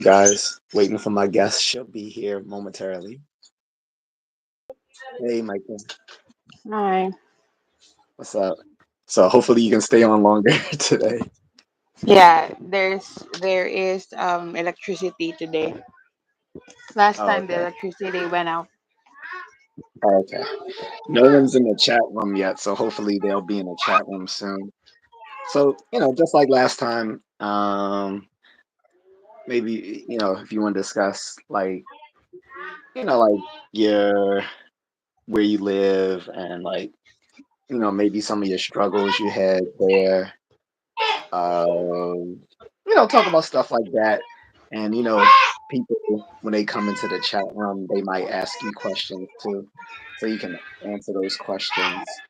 Guys, waiting for my guest. She'll be here momentarily. Hey, Michael, Hi. what's up? So hopefully you can stay on longer today. Yeah, there is electricity today. Last Oh, time the okay. electricity went out. Oh, okay. No one's in the chat room yet, so hopefully they'll be in the chat room soon. So, just like last time, maybe, if you want to discuss like your where you live and like, maybe some of your struggles you had there. Talk about stuff like that. And, people, when they come into the chat room, they might ask you questions too. So you can answer those questions.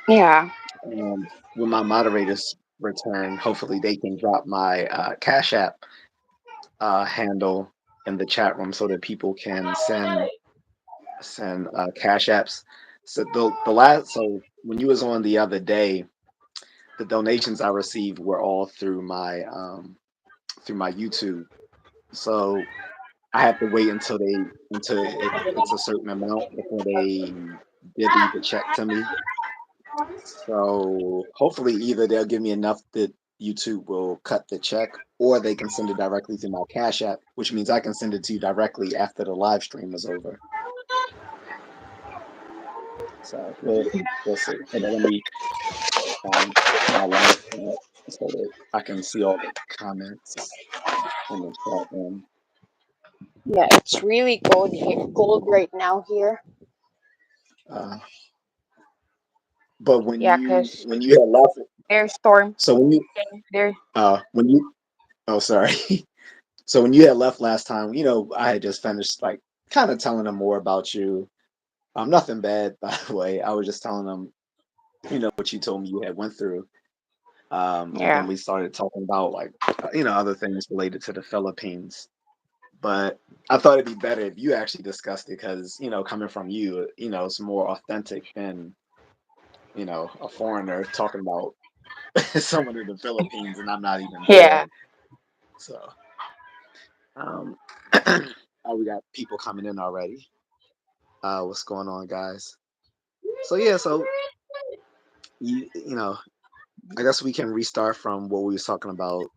Yeah. And when my moderators return, hopefully they can drop my Cash App handle in the chat room so that people can send Cash Apps. So when you was on the other day, the donations I received were all through my YouTube. So I have to wait until it's a certain amount before they divvy the check to me. So hopefully either they'll give me enough that YouTube will cut the check, or they can send it directly to my Cash App, which means I can send it to you directly after the live stream is over. So we'll see. Hold on, let me put my live stream up so that I can see all the comments in the chat room. Yeah, it's really cold here. Cold right now here. Uh, but when Yeah, you cause when you had left, there's storm. so There. when you oh sorry. So when you had left last time, I had just finished like kind of telling them more about you. Nothing bad, by the way. I was just telling them, what you told me you had went through. And then Yeah. we started talking about like, other things related to the Philippines. But I thought it'd be better if you actually discussed it because, coming from you, it's more authentic than, a foreigner talking about someone in the Philippines and I'm not even there. Yeah. So, um, oh, we got people coming in already. What's going on, guys? So yeah, so you know, I guess we can restart from what we was talking about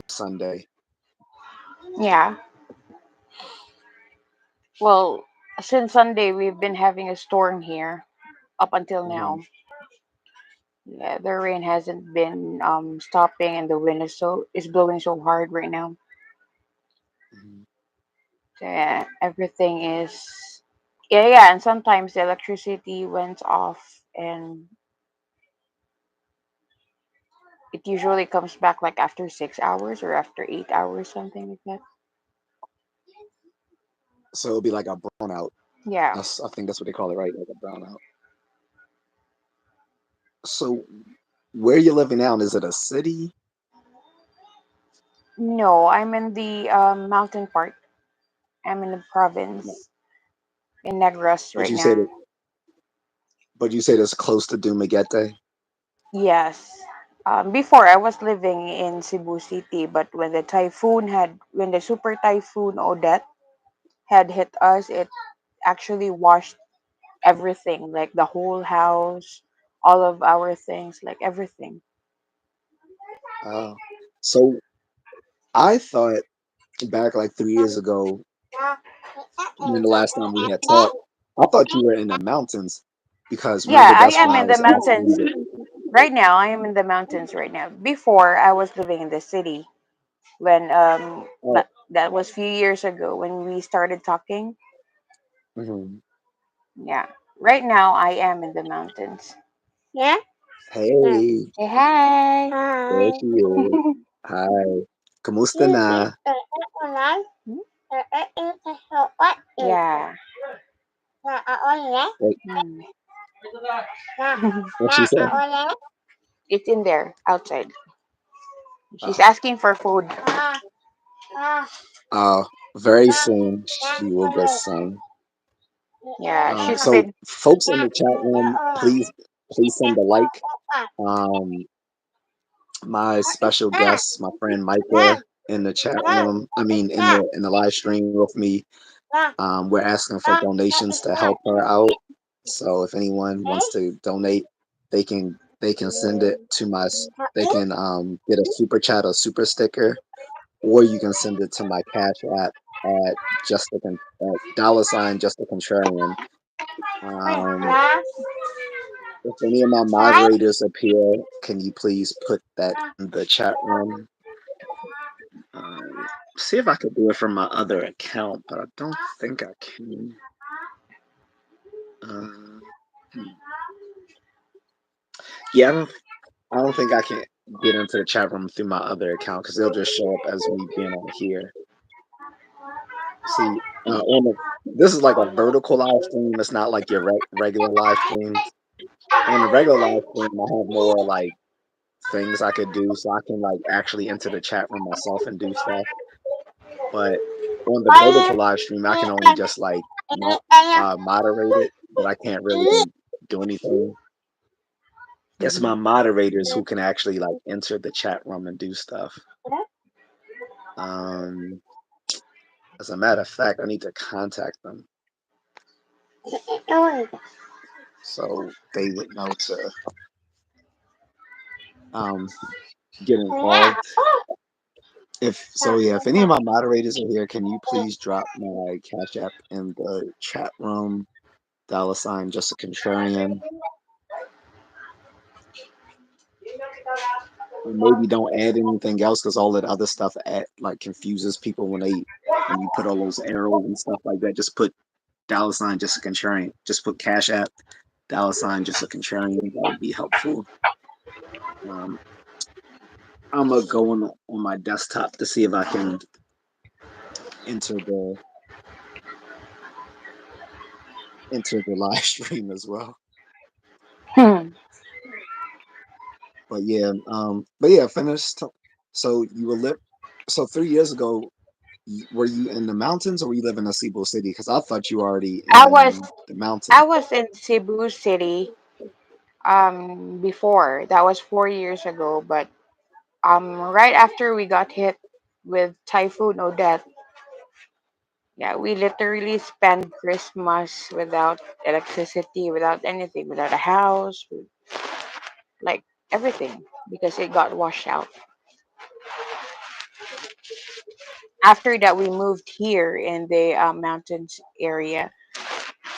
Sunday. Yeah. Well, since Sunday we've been having a storm here up until Hmm. now. Yeah, the rain hasn't been stopping and the wind is blowing so hard right now. Hmm. So yeah, everything is yeah, and sometimes the electricity went off and it usually comes back like after 6 hours or after 8 hours, something like that. So it'll be like a brownout. Yeah. I think that's what they call it, right? Like a brownout. So where you living now? Is it a city? No, I'm in the mountain part. I'm in the No. province in Negros But right you said now. it. But you said it's close to Dumaguete. Yes. Before I was living in Cebu City, but when the super typhoon Odette had hit us, it actually washed everything, like the whole house, all of our things, like everything. Oh, so I thought back like 3 years ago, when the last time we had talked, I thought you were in the mountains because Yeah, remember I that's am why I in the was asking mountains. you. Right now, I am in the mountains right now. Before, I was living in the city when Oh, that was few years ago when we started talking. mhm. Yeah. Right now, I am in the mountains. Yeah. Hey, Say hi. there Hi. she is. Hi, kamusta na? Hmm? Yeah. Like Hmm. what she said? It's in there outside. She's Oh, asking for food. uh, very soon she will get some. Yeah, she's So been. folks in the chat room, please send a like. Um, my special guest, my friend Micah. in the chat room. I mean, in the live stream with me. We're asking for donations to help her out. So if anyone wants to donate, they can send it to they can get a super chat or super sticker, or you can send it to my cash app at dollar sign just a contrarian. Um, if any of my moderators appear, can you please put that in the chat room? Um, See if I could do it from my other account, but I don't think I can. Um, hmm. Yeah, I don't think I can get into the chat room through my other account because they'll just show up as me being on here. See, this is like a vertical live stream. It's not like your regular live streams. On the regular live stream, I have more like things I could do, so I can like actually enter the chat room myself and do stuff. But on the vertical live stream, I can only just like moderate it, but I can't really do anything. It's my moderators who can actually like enter the chat room and do stuff. Um, as a matter of fact, I need to contact them so they would know to um, get involved. If so, yeah. If any of my moderators are here, can you please drop my cash app in the chat room? Dollar sign just a contrarian. And maybe don't add anything else because all that other stuff like confuses people when you put all those arrows and stuff like that. Just put dollar sign just a contrarian. Just put cash app dollar sign just a contrarian. That would be helpful. Um, I'm gonna go on my desktop to see if I can enter the live stream as well. Hmm. But yeah, finish. So you were so 3 years ago, were you in the mountains or were you living in Cebu City? Because I thought you were already I was in the mountains. I was in Cebu City before. That was 4 years ago, but right after we got hit with Typhoon Odette, yeah, we literally spent Christmas without electricity, without anything, without a house, like everything, because it got washed out. After that, we moved here in the mountains area,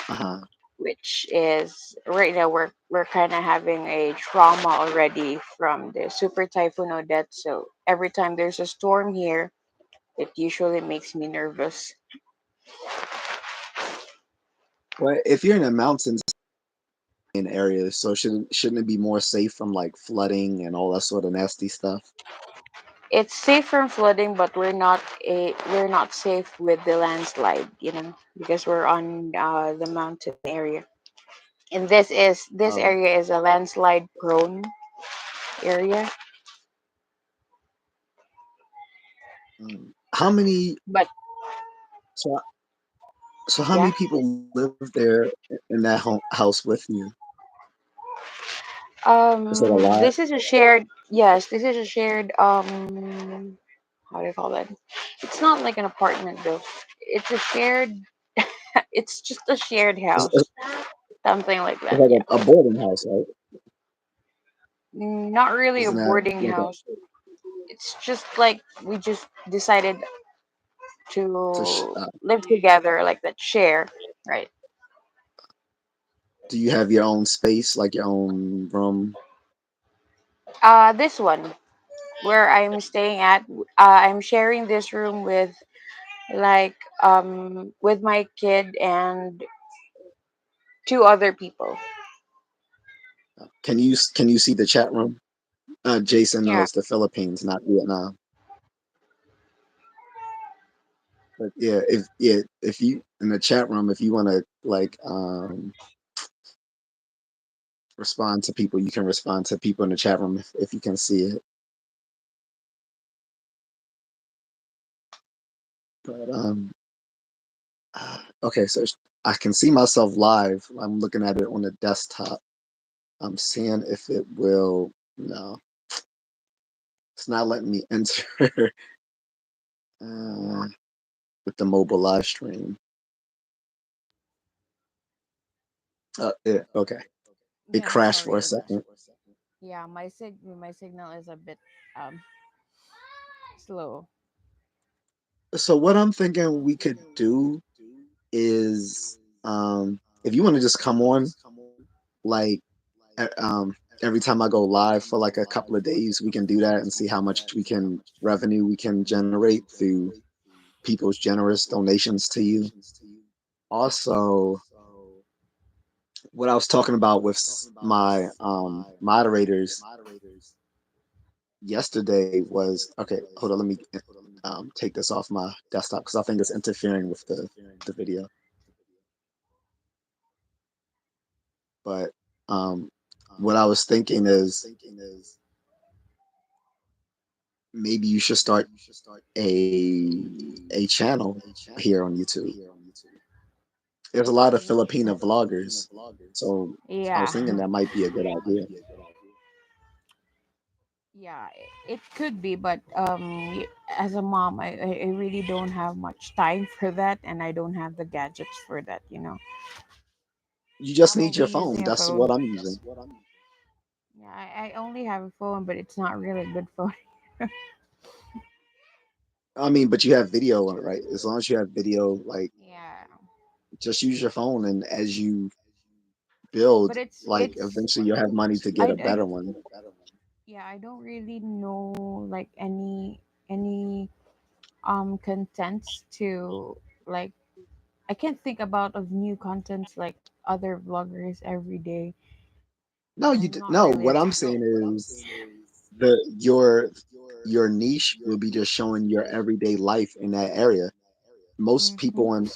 Uh-huh. which is right now we're kind of having a trauma already from the super typhoon Odette. So every time there's a storm here, it usually makes me nervous. Well, if you're in the mountains in areas, so shouldn't it be more safe from like flooding and all that sort of nasty stuff? It's safe from flooding, but we're not safe with the landslide, because we're on the mountain area, and this Oh, area is a landslide prone area. how many? But So so how yeah, many people live there in that house with you? Is it a lot? this is a shared. Yes, this is a shared. How do you call that? It's not like an apartment though. It's a shared. It's just a shared It's, house, something like it's that. like Yeah, a boarding house, right? not really a Isn't that boarding like a house. It's just like we just decided to live together, like that, share, right? do you have your own space, like your own room? This one where I'm staying at, I'm sharing this room with like with my kid and two other people. Can you see the chat room? Jason Yeah. knows the Philippines, not Vietnam. But if you in the chat room, if you want to like respond to people, you can respond to people in the chat room if you can see it. But okay, so I can see myself live. I'm looking at it on the desktop. I'm seeing if it will. No, it's not letting me enter. uh, with the mobile live stream. Yeah, okay. It Yeah, crashed sorry for a about that. second. Yeah, my signal is a bit um slow. So what I'm thinking we could do is, if you want to just come on, like, every time I go live for like a couple of days, we can do that and see how much we can revenue we can generate through people's generous donations to you. Also, what I was talking about with my moderators yesterday was, okay. Hold on, let me take this off my desktop because I think it's interfering with the video. But um, what I was thinking is maybe you should start a channel here on YouTube. There's a lot of Filipino vloggers, so I was Yeah. thinking that might be a good idea. Yeah, it could be, but as a mom, I really don't have much time for that, and I don't have the gadgets for that. You just I'm need only your phone. using a That's phone. what I'm using. Yeah, I only have a phone, but it's not really a good phone. I mean, but you have video on it, right? As long as you have video, like, Yeah, just use your phone, and as you build, but it's like, it's eventually you'll have money to get a I better one. yeah, I don't really know like any contents to like. I can't think about of new contents like other vloggers every day. I'm not No. really a What I'm tech. saying is the your niche will be just showing your everyday life in that area. Most Mhm. people on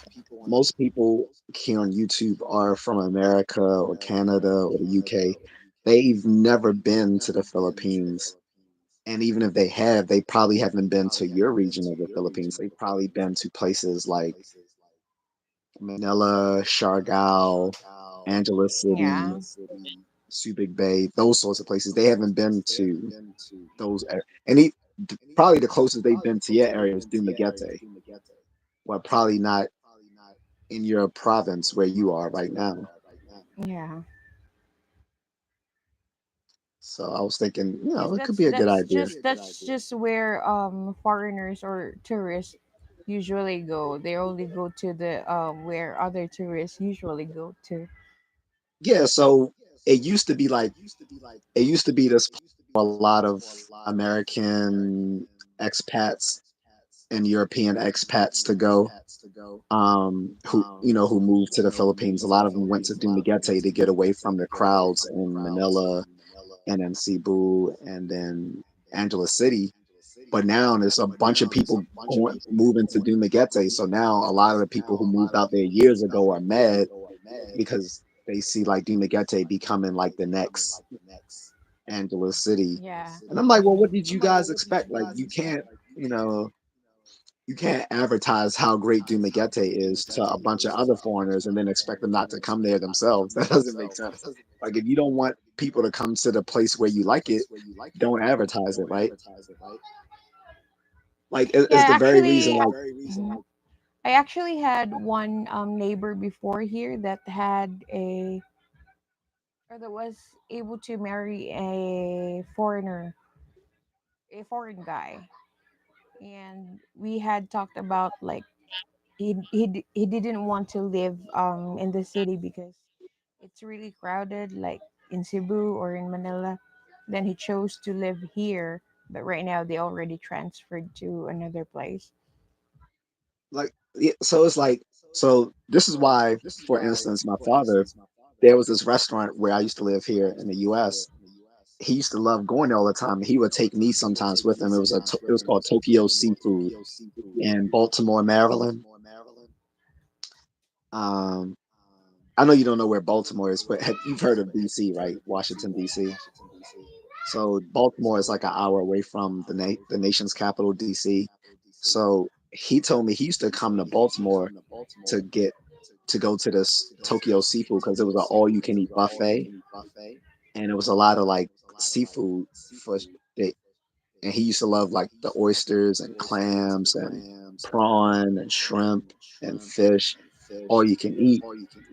most people here on YouTube are from America or Canada or the UK. They've never been to the Philippines. And even if they have, they probably haven't been to your region of the Philippines. They've probably been to places like Manila, Siargao, Angeles Yeah. City, Subic Bay, those sorts of places. They haven't been to and probably the closest they've been to your area is Dumaguete, well, probably not in your province where you are right now. Yeah. So I was thinking, Because it could be a good idea. that's just where foreigners or tourists usually go. They only go to the where other tourists usually go to. Yeah, so it used to be like it used to be this place for a lot of American expats and European expats to go. Who moved to the Philippines. A lot of them went to Dumaguete to get away from the crowds in Manila and then Cebu and then Angeles City. But now there's a bunch of people moving to Dumaguete. So now a lot of the people who moved out there years ago are mad because they see like Dumaguete becoming like the next Angeles City. Yeah. And I'm like, well, what did you guys expect? Like, you know, you can't advertise how great Dumaguete is to a bunch of other foreigners and then expect them not to come there themselves. That doesn't make sense. Like, if you don't want people to come to the place where you like it, don't advertise it, right? Like, it's Yeah, the very reason, actually, like, mhm. I actually had one neighbor before here that had a or that was able to marry a foreign guy, and we had talked about like he didn't want to live in the city because it's really crowded like in Cebu or in Manila. Then he chose to live here, but right now they already transferred to another place. yeah, so it's like, so this is why, for instance, my father, there was this restaurant where I used to live here in the US. He used to love going there all the time. He would take me sometimes with him. It was called Tokyo Seafood in Baltimore, Maryland. Um, I know you don't know where Baltimore is, but you've heard of DC, right? Washington DC. So Baltimore is like an hour away from the nation's capital, DC. So he told me he used to come to Baltimore to get to go to this Tokyo Seafood because it was an all you can eat buffet, and it was a lot of like seafood for and he used to love like the oysters and clams and prawn and shrimp and fish, all you can eat.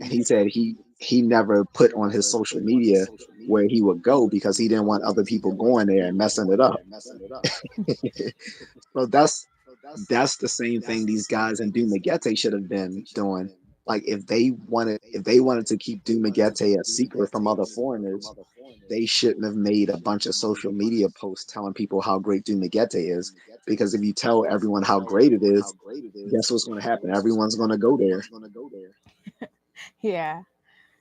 And he said he never put on his social media where he would go because he didn't want other people going there and messing it up. So that's the same thing these guys in Dumaguete should have been doing. Like if they wanted to keep Dumaguete a secret from other foreigners, they shouldn't have made a bunch of social media posts telling people how great Dumaguete is. Because if you tell everyone how great it is, guess what's going to happen? Everyone's going to go there. Yeah.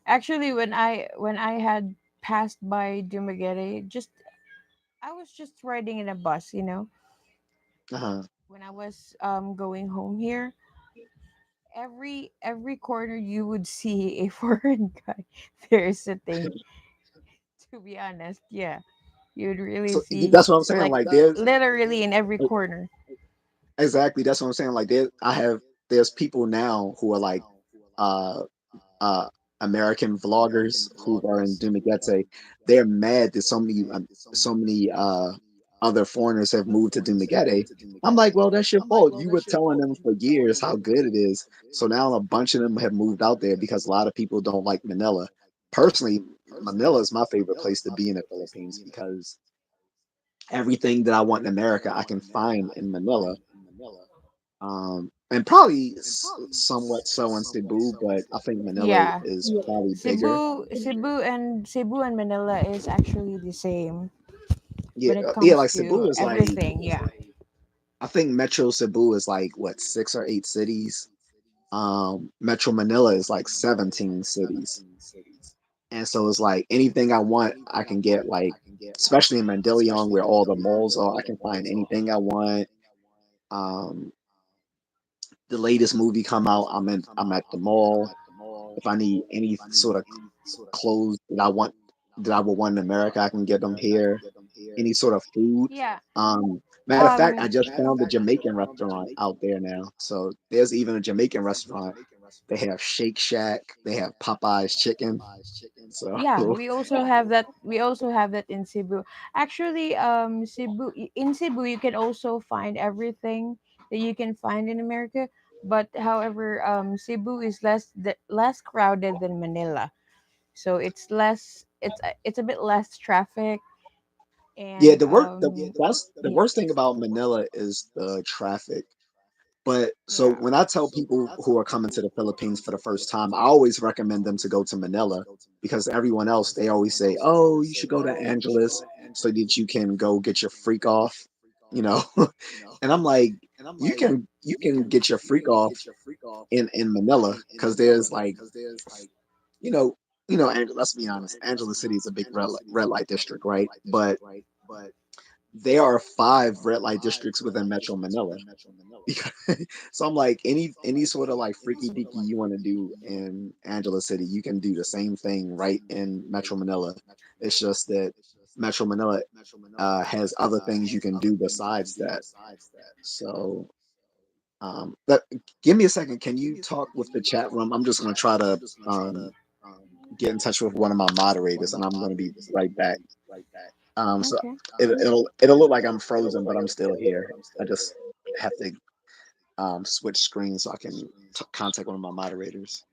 Actually, when I had passed by Dumaguete, just I was just riding in a bus, Uh-huh. when I was going home here. Every corner you would see a foreign guy there sitting. To be honest, yeah, you would really So see that's what I'm saying. like Like there's literally in every corner. exactly that's what I'm saying. Like there's people now who are like uh uh, American vloggers who are in Dumaguete, they're mad that so many other foreigners have moved to Dumaguete. I'm like, well, that's your fault. You were telling them for years how good it is. So now a bunch of them have moved out there because a lot of people don't like Manila. Personally, Manila is my favorite place to be in the Philippines because everything that I want in America I can find in Manila. And probably somewhat so in Cebu, but I think Manila Yeah, is probably bigger. Cebu and Manila is actually the same Yeah, when it yeah, comes like to Cebu is like everything. Yeah, I think Metro Cebu is like what 6 or 8 cities. Metro Manila is like 17 cities, and so it's like anything I want, I can get. Like especially in Mandaluyong, where all the malls are, I can find anything I want. Um, the latest movie come out, I'm at the mall. If I need any sort of clothes that I would want in America, I can get them here. Any sort of food. yeah. Matter of fact, I just found a Jamaican restaurant out there now. So there's even a Jamaican restaurant. They have Shake Shack. They have Popeye's chicken. So Yeah, we also have that. We also have that in Cebu. Actually, in Cebu, you can also find everything that you can find in America. But however, Cebu is less crowded than Manila, so it's less. It's a bit less traffic, yeah, and the worst thing about Manila is the traffic. But so yeah, when I tell people who are coming to the Philippines for the first time, I always recommend them to go to Manila because everyone else they always say, "Oh, you should go to Angeles so that you can go get your freak off," you know. And I'm like, you can get your freak off in Manila because there's like you know let's be honest, Angeles City is a big red light district, right? But there are 5 red light districts within Metro Manila. So I'm like, any sort of like freaky deaky you want to do in Angela City, you can do the same thing right in Metro Manila. It's just that Metro Manila has other things you can do besides that. So, but give me a second. Can you talk with the chat room? I'm just going to try to get in touch with one of my moderators, and I'm going to be right back. So okay. it'll look like I'm frozen, but I'm still here. I just have to switch screens so I can contact one of my moderators.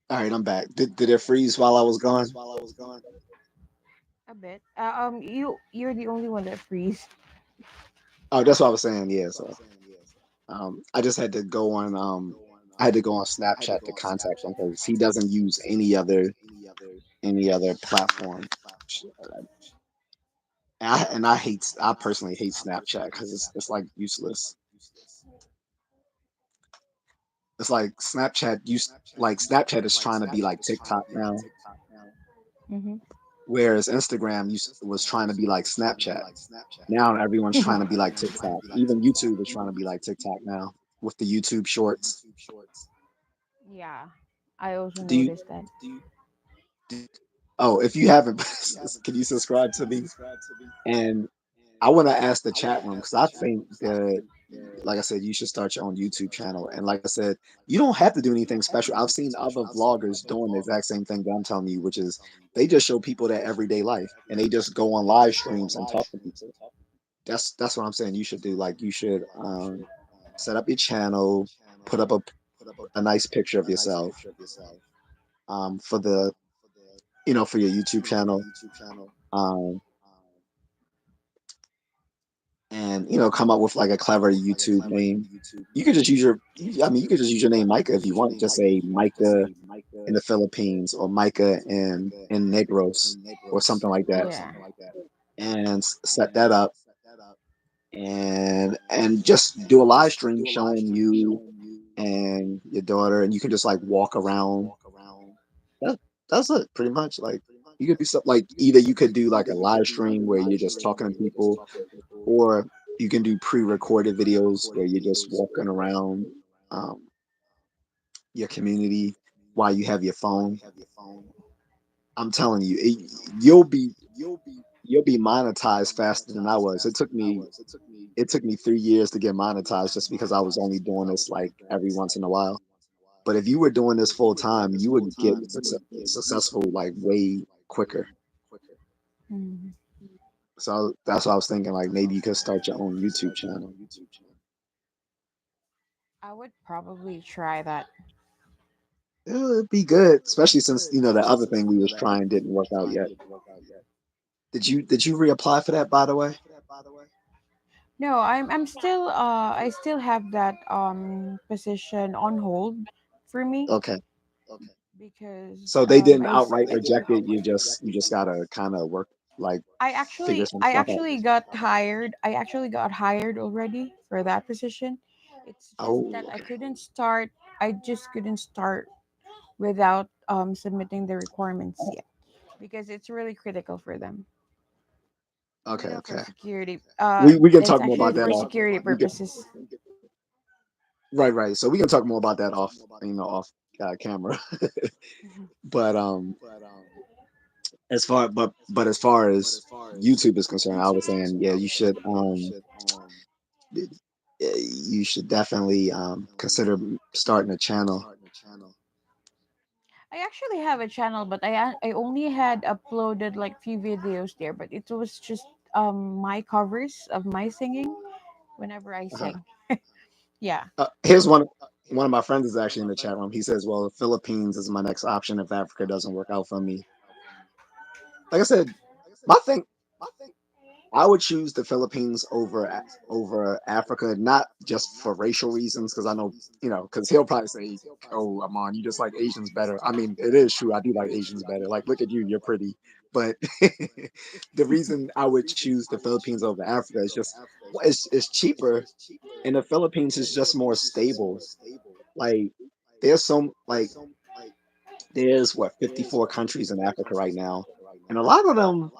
All right, I'm back. Did it freeze while I was gone? A bit. You're the only one that freeze. Oh, that's what I was saying. Yeah. So I just had to go on. I had to go on Snapchat to contact him because he doesn't use any other platform. I personally hate Snapchat because it's like useless. It's like Snapchat used like Snapchat is trying to be like TikTok now, Mm-hmm. whereas Instagram was trying to be like Snapchat. Now everyone's trying to be like TikTok. Even YouTube is trying to be like TikTok now with the YouTube Shorts. Yeah, I also Do you? noticed that. Oh, if you haven't, can you subscribe to me? And I want to ask the chat room because I think that, like I said, you should start your own YouTube channel. And like I said, you don't have to do anything special. I've seen other vloggers doing the exact same thing that I'm telling you, which is they just show people their everyday life and they just go on live streams and talk to people. That's what I'm saying. You should do. Like you should set up your channel, put up a nice picture of yourself for the for your YouTube channel. Um, and come up with like a clever YouTube name. You could just use I mean, you could just use your name Micah if you want. Just say Micah in the Philippines or Micah in Negros or something like that, Yeah. and set that up and just do a live stream showing you and your daughter, and you can just like walk around. That, that's it, pretty much. Like you could do something like either you could do like a live stream where you're just talking to people, or you can do pre-recorded videos where you're just walking around um, your community while you have your phone. I'm telling you, you'll be monetized faster than I was. It took me 3 years to get monetized just because I was only doing this like every once in a while. But if you were doing this full time, you would get successful like way quicker. Mhm. So that's what I was thinking. Like maybe you could start your own YouTube channel. I would probably try that. It'd be good, especially since the other thing we was trying didn't work out yet. Did you reapply for that, by the way? No, I'm still I still have that position on hold for me Okay. because So they didn't I outright reject it. You just gotta kind of work like figure some I stuff out. actually got hired. I actually got hired already for that position. It's just that Oh, I okay. couldn't start. I just couldn't start without submitting the requirements yet because it's really critical for them. Okay, For okay. security. We can It's talk more actually about that for off. security We can purposes. right, right. So we can talk more about that off, off camera. But as far as YouTube is concerned, I was saying, yeah, you should definitely consider starting a channel. I actually have a channel, but I only had uploaded like few videos there, but it was just my covers of my singing whenever I Uh-huh. sing. Yeah. Here's one of my friends is actually in the chat room. He says, "Well, the Philippines is my next option if Africa doesn't work out for me." Like I said, my thing I would choose the Philippines over Africa, not just for racial reasons, because I know, because he'll probably say, "Oh, Amon, you just like Asians better." I mean, it is true. I do like Asians better. Like, look at you, you're pretty. But the reason I would choose the Philippines over Africa is just, well, it's cheaper, and the Philippines is just more stable. Like, there's some like there's what 54 countries in Africa right now, and a lot of them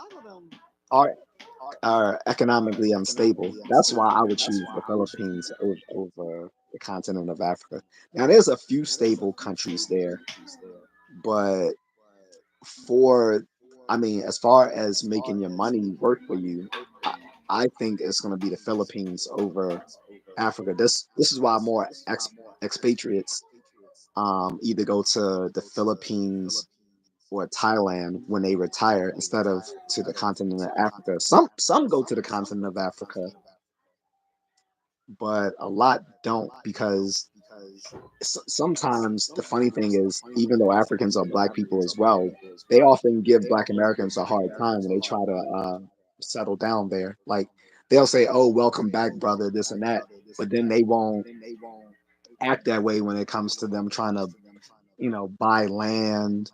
are economically unstable. That's why I would choose the Philippines over the continent of Africa. Now, there's a few stable countries there, but for, I mean, as far as making your money work for you, I, I think it's going to be the Philippines over Africa. This is why more expatriates either go to the Philippines or Thailand when they retire instead of to the continent of Africa. Some go to the continent of Africa, but a lot don't because sometimes the funny thing is, even though Africans are black people as well, they often give black Americans a hard time when they try to settle down there. Like they'll say, "Oh, welcome back, brother," this and that, but then they won't act that way when it comes to them trying to, buy land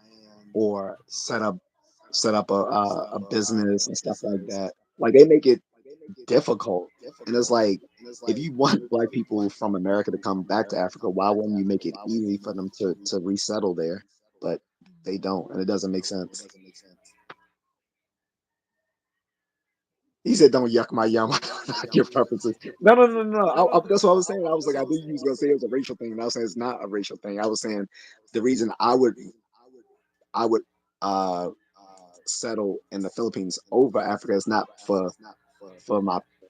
or set up a business and stuff like that. Like they make it. difficult. And it's like, if you want black people from America to come back to Africa, why wouldn't you make it easy for them to resettle there? But they don't, and it doesn't make sense. He said, "Don't yuck my yum." Your preferences. No, no, no, no. That's what I was saying. I was like, I knew you was gonna say it was a racial thing, and I was saying it's not a racial thing. I was saying the reason I would uh settle in the Philippines over Africa is not for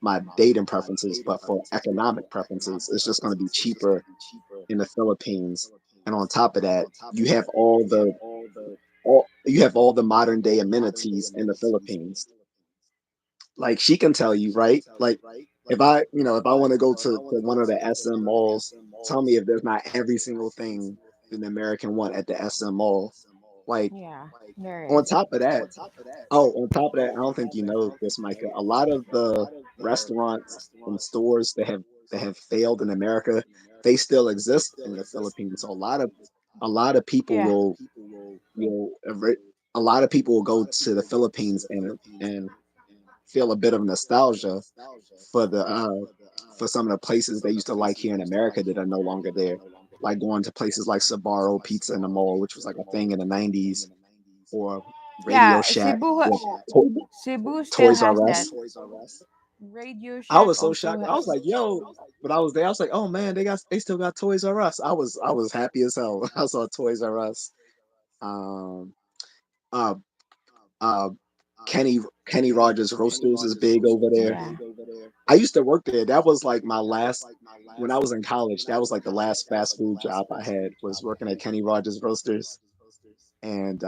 my dating preferences, but for economic preferences. It's just going to be cheaper in the Philippines, and on top of that, you have all the modern day amenities in the Philippines. Like she can tell you, right? Like if I want to go to one of the SM malls, tell me if there's not every single thing an American want at the SM mall. Like Yeah, there on is. top of that, oh, on top of that, I don't think you know this, Micah. A lot of the restaurants and stores that have failed in America, they still exist in the Philippines. So a lot of people Yeah. will a lot of people will go to the Philippines and feel a bit of nostalgia for the for some of the places they used to like here in America that are no longer there. Like going to places like Sabaro Pizza in the mall, which was like a thing in the '90s, or Radio Yeah, Shack, or to- Cebu still Toys R has that. Us. Radio I Shack was so also shocked. I was has. like, "Yo!" But I was there. I was like, "Oh man, they still got Toys R Us." I was happy as hell when I saw Toys R Us. Um, uh, uh, Kenny Kenny Rogers Roasters is big over there. Yeah. I used to work there. That was like my last when I was in college. That was like the last fast food job I had was working at Kenny Rogers Roasters, and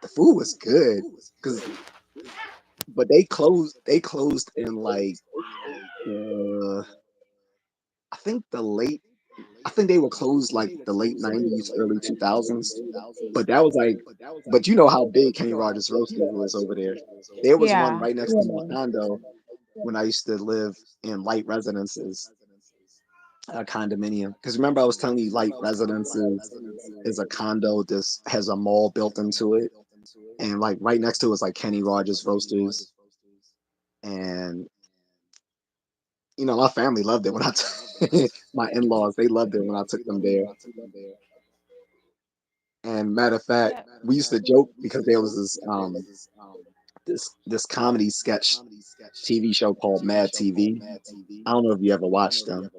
the food was good because but they closed in like uh, I think the late I think they were closed like the late '90s, early 2000s. But that was like, but you know how big Kenny Rogers Roasters is over there. There was one Yeah. right next to my condo when I used to live in light residences, a condominium. Because remember, I was telling you, light residences is a condo that has a mall built into it, and like right next to it is like Kenny Rogers Roasters, and my family loved it when my in-laws they loved it when I took them there. And matter of fact, Yeah. we used to joke because there was this comedy sketch TV show called Mad TV. I don't know if you ever watched them,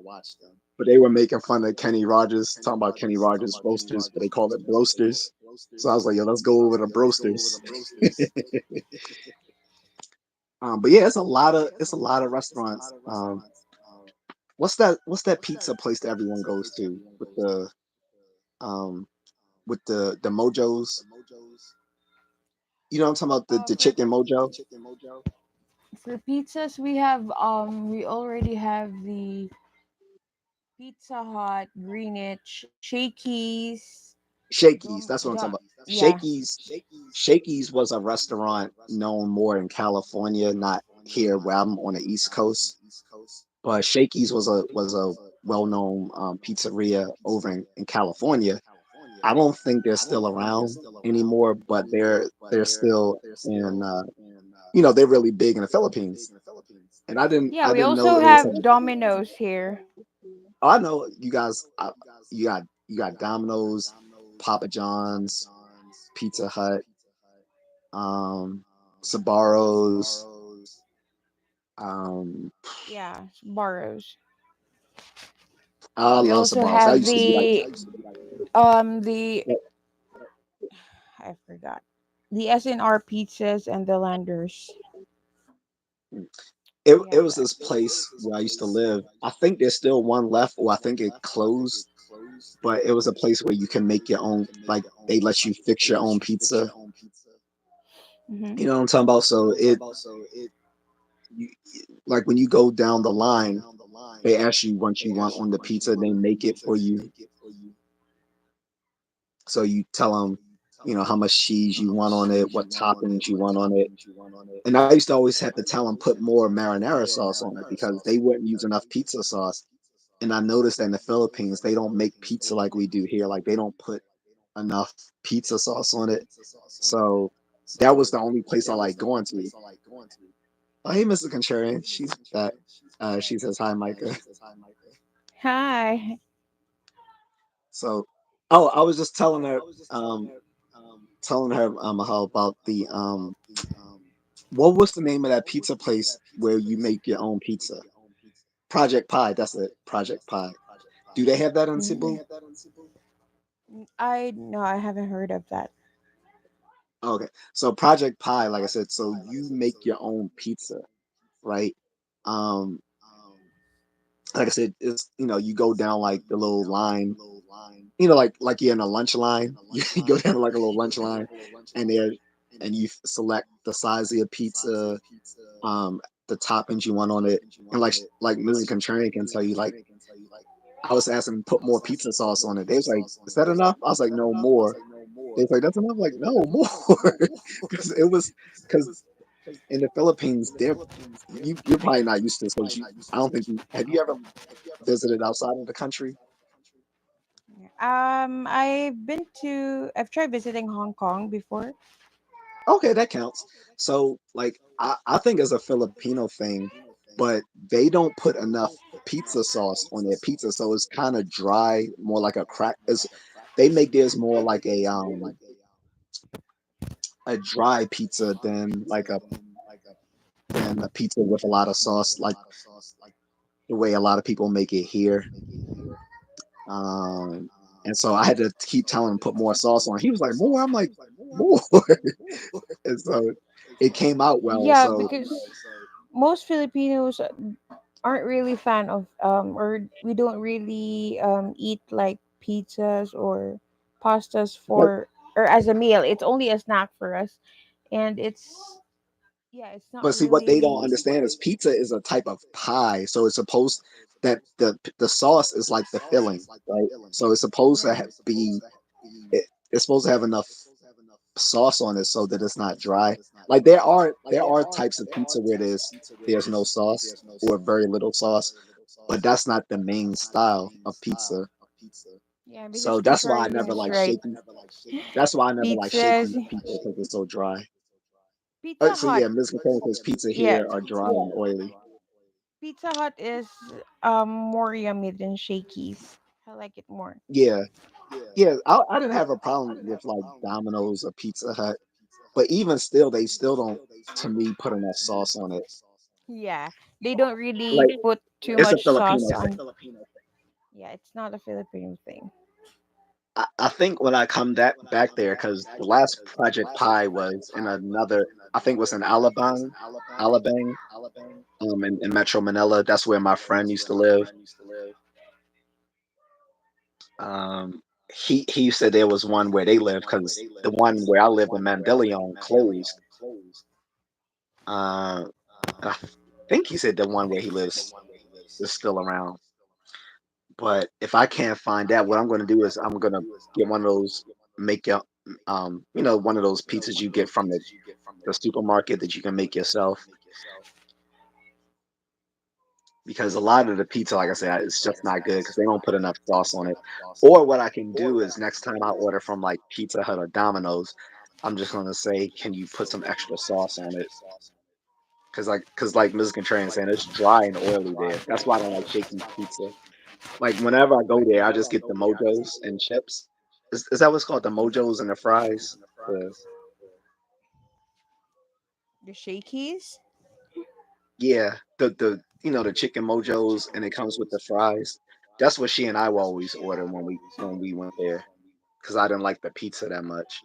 but they were making fun of Kenny Rogers, talking about Kenny Rogers roasters, but they called it broasters. So I was like, yo, let's go over to broasters. But yeah, it's a lot of restaurants. What's that pizza place that everyone goes to um with the mojos? You know what I'm talking about? The For chicken mojo? pizzas, we already have the Pizza Hut, Greenwich, Shakey's. Shakey's. That's what I'm talking The about. yeah. Shakey's was a restaurant known more in California, not here where I'm on the East Coast. But Shakey's was a well-known pizzeria over in California. I don't think they're still around anymore, but they're still in they're really big in the Philippines. And I didn't Yeah, I we didn't know also it was such have a Domino's here. oh, I know you guys you got Domino's, Papa John's, Pizza Hut, um Sabaros, Yeah, Barrows. I We love also Sabaros. I have used to be like the I forgot. The SNR pizzas and the Landers. it, We it have was that. this place where I used to live. I think there's still one left, or I think it closed, but it was a place where you can make your own, like they let you fix your own pizza. Hmm. You know what I'm talking about? So you, like when you go down the line, they ask you what you want on the pizza, they make it for you. So you tell them, how much cheese you want on it, what toppings you want on it. And I used to always have to tell them put more marinara sauce on it because they wouldn't use enough pizza sauce. And I noticed that in the Philippines, they don't make pizza like we do here. Like they don't put enough pizza sauce on it. So that was the only place I like going to. Oh, hey, Mrs. Contrarian. She's back. She says hi, Micah. Hi. So, oh, I was just um, telling her how about the what was the name of that pizza place where you make your own pizza? Project Pie. That's it. Project Pie. Do they have that in Cebu? Mm. I no, I haven't heard of that. Okay. So Project Pie, like I said, so you make your own pizza, right? Um, like I said, it's you go down like the little line, like you're in a lunch line. You go down like a little lunch line, and there, and you select the size of your pizza, um, the toppings you want on it, and like Mrs. Contrarian can tell you, like I was asking them to put more pizza sauce on it. They was like, "Is that enough?" I was like, "No more." They was like, "That's enough." I'm like, "No more," because because in the Philippines, you're probably not used to this because I don't think have you ever visited outside of the country? I've tried visiting Hong Kong before. Okay, that counts. So like I think it's a Filipino thing, but they don't put enough pizza sauce on their pizza, so it's kind of dry, more like a crack. They make theirs more like a dry pizza than a pizza with a lot of sauce, like the way a lot of people make it here. Um, and so I had to keep telling him put more sauce on. He was like, "More." I'm like, "More." And so it came out well. Yeah, So, because most Filipinos aren't really fan of or we don't really eat like pizzas or pastas but for or as a meal. It's only a snack for us, and it's not but see, what they don't really. understand is pizza is a type of pie. So it's supposed that the sauce is like the filling, right? So it's supposed to be it's supposed to have enough sauce on it so that it's not dry. Like there are types of pizza where there's no sauce or very little sauce, but that's not the main style of pizza. Yeah, because So that's why I contrarian never is like right. shaky. That's why I never like Pizzas, shaky pizza because it's so dry. Pizza So Hut. yeah, misconception because pizza Yeah, here are dry and oily. Pizza Hut is more yummy than Shakey's. I like it more. Yeah, yeah. I didn't have a problem with like Domino's or Pizza Hut, but even still, they still don't to me put enough sauce on it. Yeah, they don't really Like put too it's a much Filipino sauce thing. on. Yeah, it's not a Filipino thing. I think when I come that back there, because the last Project Pi was in another, I think it was in Alabang, in Metro Manila. That's where my friend used to live. He said there was one where they lived because the one where I live in Mandelion closed. Uh, I think he said the one where he lives is still around. But if I can't find that, what I'm going to do is I'm going to get one of those make your one of those pizzas you get from the supermarket that you can make yourself because a lot of the pizza, like I said, it's just not good because they don't put enough sauce on it. Or what I can do is next time I order from like Pizza Hut or Domino's, I'm just gonna say, can you put some extra sauce on it? Because like Mrs. Contrarian saying, it's dry and oily there. That's why I don't like Shakey's pizza. Like whenever I go there, I just get the Mojos and chips. Is that what's called the Mojos and the fries? The The Shakey's. Yeah, the the chicken mojos and it comes with the fries. That's what she and I will always order when we went there because I didn't like the pizza that much.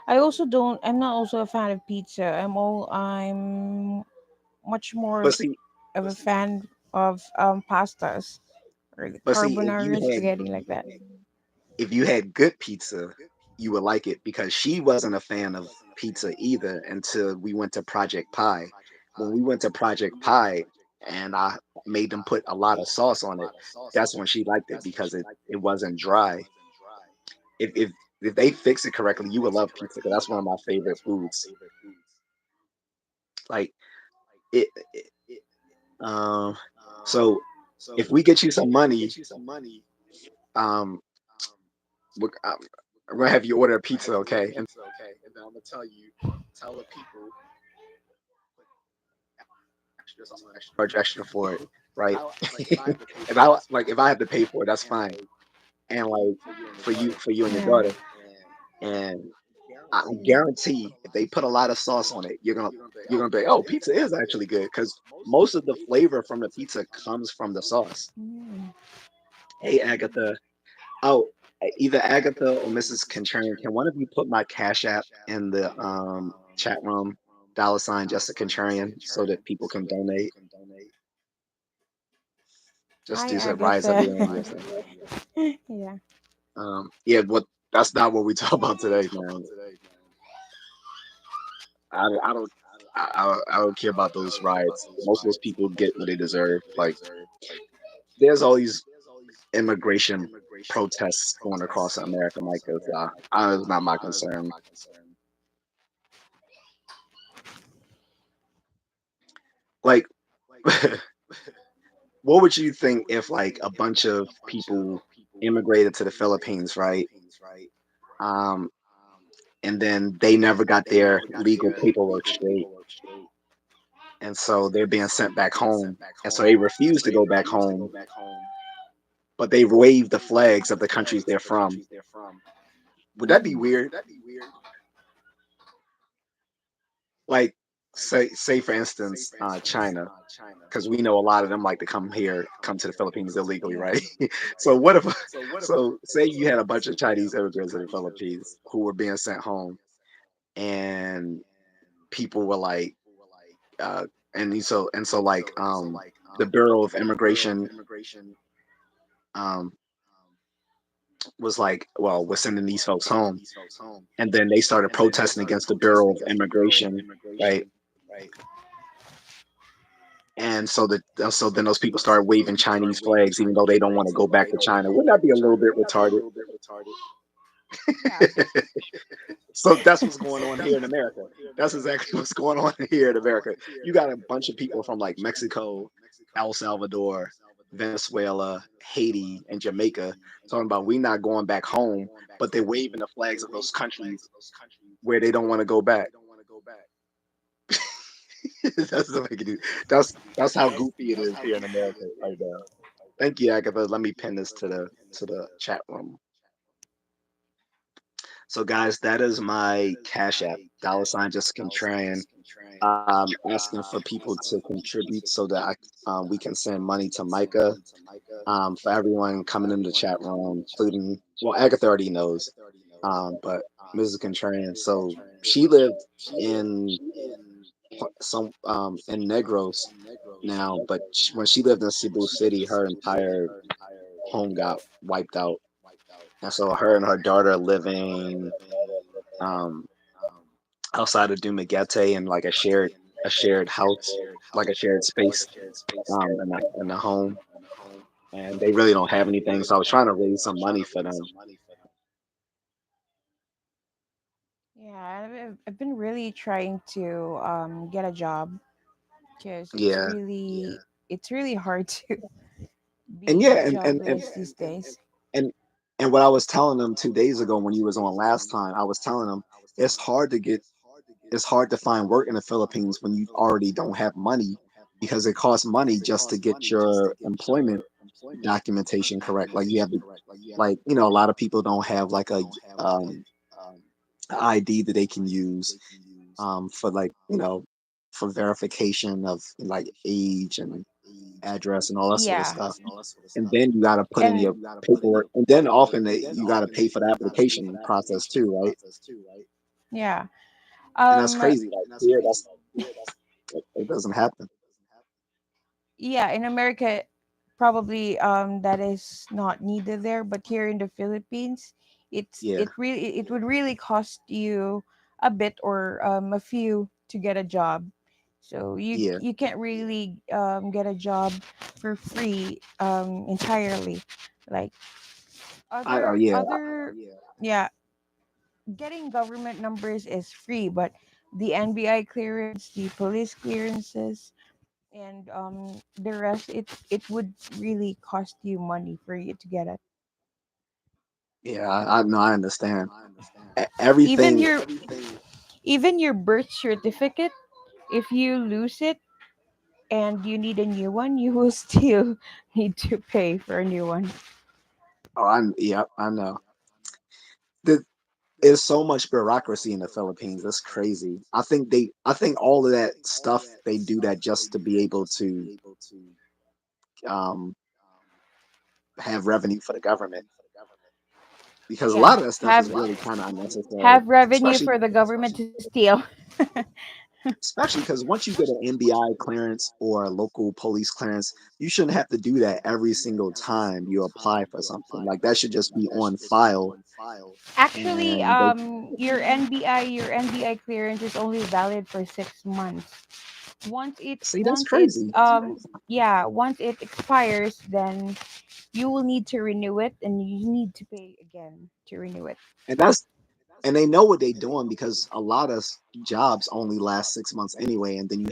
I also don't. I'm not also a fan of pizza. I'm much more But see, of a fan of pastas or the but see, carbonara, spaghetti like that. if you had good pizza, you would like it because she wasn't a fan of pizza either until we went to Project Pie. When we went to Project Pie and I made them put a lot of sauce on it, that's when she liked it because it wasn't dry. If they fix it correctly, you would love pizza because that's one of my favorite foods. Like it um so if we get you some money, um I'm gonna have you order a pizza, okay? And then I'm gonna tell the people. charge extra for it, right? If I have to pay for it, that's fine. And like for you and your Yeah. daughter, and I guarantee if they put a lot of sauce on it, you're gonna be, oh, pizza is actually good because most of the flavor from the pizza comes from the sauce. Mm. Hey Agatha, oh, either Agatha or Mrs. Contrarian, can one of you put my Cash App in the chat room? $ Just a Contrarian, so that people can donate. Just Hi, to rise Agatha. everyone listening. Yeah. Yeah, what that's not what we talk about today, man. I don't I don't care about those riots. Most of those people get what they deserve. Like there's all these immigration protests going across America, like it's, it's not my concern. Like, what would you think if like a bunch of people immigrated to the Philippines, right? Um, and then they never got their legal paperwork straight, and so they're being sent back home, and so they refuse to go back home, but they wave the flags of the countries they're from. Would that be Mm. weird? Like, say for instance, China, because we know a lot of them like to come to the Philippines illegally, Yeah. right? So what if, so say you had a bunch of Chinese immigrants in the Philippines who were being sent home, and people were like, uh, and so like, the Bureau of Immigration, um, was like, well, we're sending these folks home, and then they started protesting against the Bureau of Immigration, right? And so then those people started waving Chinese flags, even though they don't want to go back to China. Wouldn't that be a little bit retarded? Yeah. So that's what's going on here in America. That's exactly what's going on here in America. You got a bunch of people from like Mexico, El Salvador, Venezuela, Haiti, and Jamaica talking about we not going back home, but they're waving the flags of those countries where they don't want to go back. That doesn't make it. That's how goofy it is here in America right now. Thank you, Agatha. Let me pin this to the chat room. So, guys, that is my Cash App, $ just contrarian. Asking for people to contribute so that we can send money to Micah. For everyone coming in the chat room, including, well, Agatha already knows, but Mrs. Contrarian. So she lived in some in Negros now, but when she lived in Cebu City, her entire home got wiped out, and so her and her daughter living um outside of Dumaguete in like a shared house, like a shared space, in the home, and they really don't have anything. So I was trying to raise some money for them. Yeah, I've been really trying to get a job because Yeah, it's really hard to and be yeah, jobless these days. and and what I was telling them 2 days ago when you was on last time, I was telling them it's hard to get it's hard to find work in the Philippines when you already don't have money because it costs money just to get your employment documentation correct. Like you have to, like, a lot of people don't have like um ID that they can use for, like, for verification of like age and address and all that sort of Yeah, stuff. And then you got to put in and your paperwork, and then often you got to pay for the application process too, right? yeah, And that's um, crazy. Like here, it doesn't happen. yeah. In America, probably that is not needed there, but here in the Philippines, Yeah, it would really cost you a bit or a few to get a job. So yeah. you can't really get a job for free entirely. Like Yeah, other yeah, getting government numbers is free, but the NBI clearance, the police clearances, and the rest, it would really cost you money for you to get it. yeah. I know. I understand. Even Everything. your even your birth certificate, if you lose it, and you need a new one, you will still need to pay for a new one. Oh, yep, I know. The, there's so much bureaucracy in the Philippines. That's crazy. I think all of that stuff they do that just to be able to um, have revenue for the government because a Yeah, lot of that stuff is really kind of unnecessary, have revenue especially for the government to steal. especially because once you get an NBI clearance or a local police clearance, you shouldn't have to do that every single time you apply for something. Like that should just be on file, Actually, and they your NBI clearance is only valid for 6 months. see that's Once it crazy. yeah, once it expires, then you will need to renew it, and you need to pay again to renew it. And that's and they know what they're doing because a lot of jobs only last 6 months anyway, and then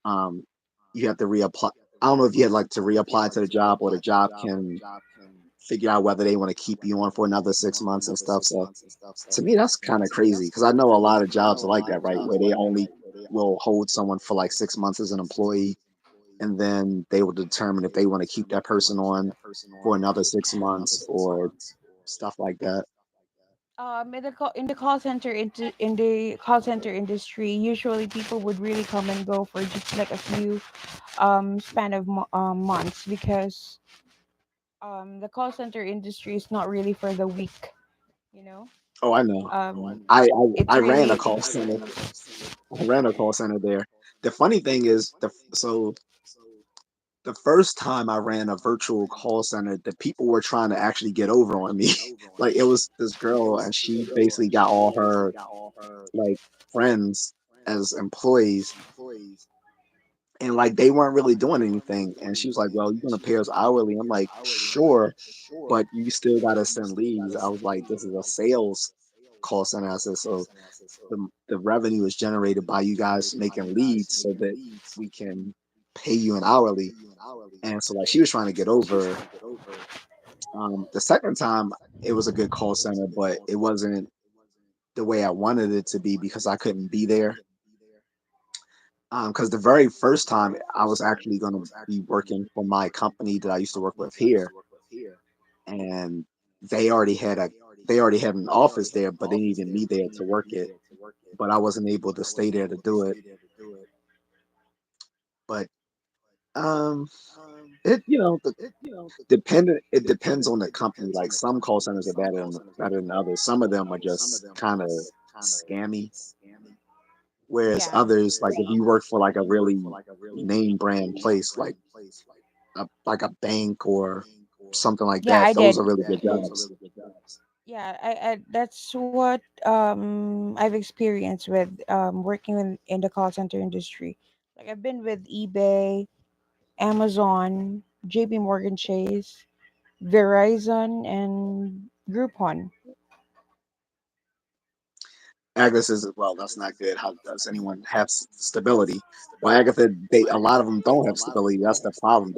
um you have to reapply. I don't know if you had like to reapply to the job or the job can figure out whether they want to keep you on for another 6 months and stuff. So to me, that's kind of crazy because I know a lot of jobs are like that, right? Where they only will hold someone for like 6 months as an employee, and then they will determine if they want to keep that person on for another 6 months or stuff like that. In the call center industry, usually people would really come and go for just like a few span of months, because the call center industry is not really for the weak, you know. Oh, I know. It's I ran a really call center. I ran a call center there. The funny thing is, the first time I ran a virtual call center, the people were trying to actually get over on me. Like it was this girl, and she basically got all her like friends as employees, and like they weren't really doing anything. And she was like, "Well, you're gonna pay us hourly." I'm like, "Sure, but you still gotta send leads." I was like, "This is a sales call center." I said, "So the revenue is generated by you guys making leads so that we can pay you an hourly." And so like she was trying to get over. The second time it was a good call center, but it wasn't the way I wanted it to be because I couldn't be there. Because the very first time I was actually going to be working for my company that I used to work with here, and they already had a they already had an office there, but they needed me there to work it. But I wasn't able to stay there to do it. But um, it it depends on the company. Like some call centers are better than others. Some of them are just kind of scammy. Whereas yeah. others, like if you work for like a really name brand place, like a bank or something like Yeah, that, I those did. are really good jobs. Yeah, I that's what I've experienced with working in the call center industry. Like I've been with eBay, Amazon, JP Morgan Chase, Verizon, and Groupon. Agatha says as well, that's not good. How does anyone have stability? Well, Agatha, a lot of them don't have stability. That's the problem.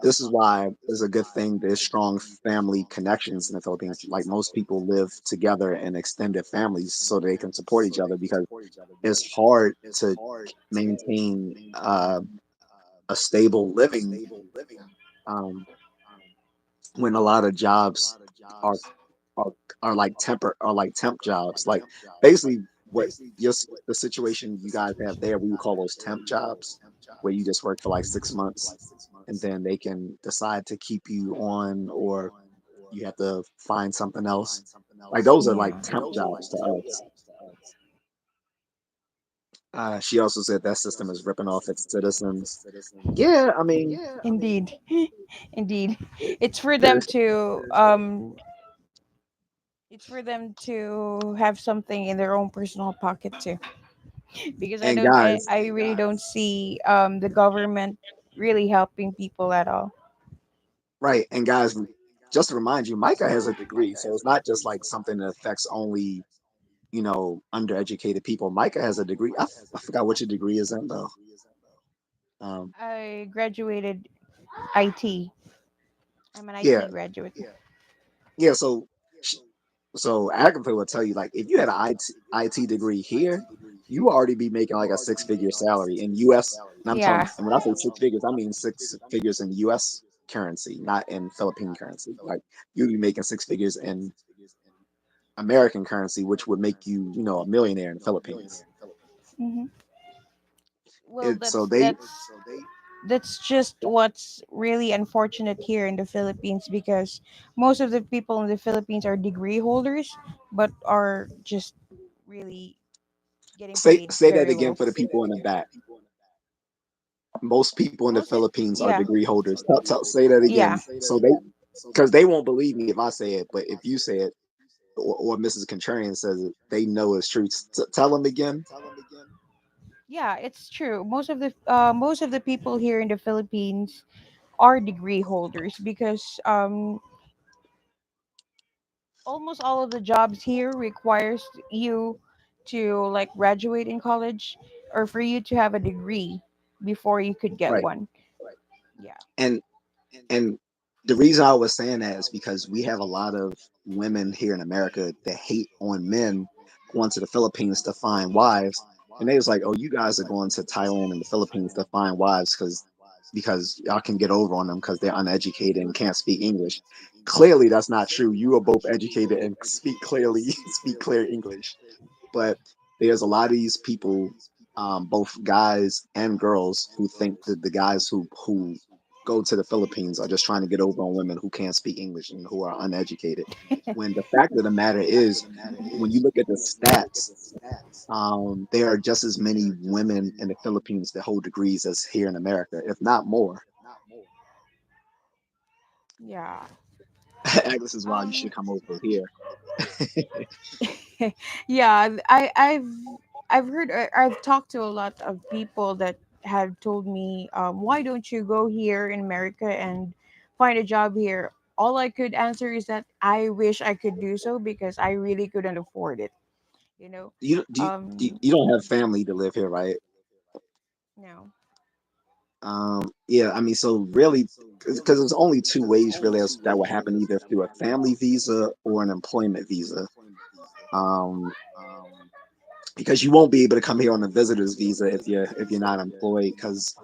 This is why it's a good thing there's strong family connections in the Philippines. Like most people live together in extended families so they can support each other because it's hard to maintain a stable living um, when a lot of jobs are are are like temp jobs. Like basically what the situation you guys have there, we would call those temp jobs, where you just work for like 6 months and then they can decide to keep you on or you have to find something else. Like those are like Yeah. temp jobs to us. She also said that system is ripping off its citizens. Yeah, I mean, Indeed. Indeed. It's for them there's to have something in their own personal pocket too. Because and guys, I really don't see the government really helping people at all. right, and guys, just to remind you, Micah has a degree, so it's not just like something that affects only undereducated people. Micah has a degree. I forgot what your degree is in though. Um, I graduated IT. I'm an yeah, IT graduate. yeah. Sh- so Agatha will tell you like if you had an IT degree here, you already be making like a six-figure salary in U.S. And I'm talking, Yeah. and when I say six figures, I mean six figures in U.S. currency, not in Philippine currency. Like you'd be making six figures in American currency, which would make you, a millionaire in the Philippines. Hmm. Well, It so they that's just what's really unfortunate here in the Philippines, because most of the people in the Philippines are degree holders but are just really getting paid say that very again low. for the people in the back. Most people in the Most, Philippines are yeah. degree holders. Say that Yeah. again. So because they won't believe me if I say it, but if you say it, or Mrs. Contrarian says it, they know it's true. Tell them again. Yeah, it's true. Most of the people here in the Philippines are degree holders, because almost all of the jobs here requires you to like graduate in college, or for you to have a degree before you could get Right. one. Yeah. And and the reason I was saying that is because we have a lot of women here in America that hate on men going to the Philippines to find wives. And they was like, "Oh, you guys are going to Thailand and the Philippines to find wives because y'all can get over on them because they're uneducated and can't speak English." Clearly, that's not true. You are both educated and speak clearly, speak clear English. But there's a lot of these people, both guys and girls, who think that the guys who go to the Philippines are just trying to get over on women who can't speak English and who are uneducated. When the fact of the matter is, when you look at the stats, there are just as many women in the Philippines that hold degrees as here in America, if not more. Yeah. This is why you Um should come over here. yeah, I've heard, I've talked to a lot of people that have told me, why don't you go here in America and find a job here? All I could answer is that I wish I could do so, because I really couldn't afford it, you know. You do you, you Um you don't have family to live here, right? no. Yeah, I mean, so really, because there's only two ways really that would happen, either through a family visa or an employment visa. Um, because you won't be able to come here on a visitor's visa if you're not employed, because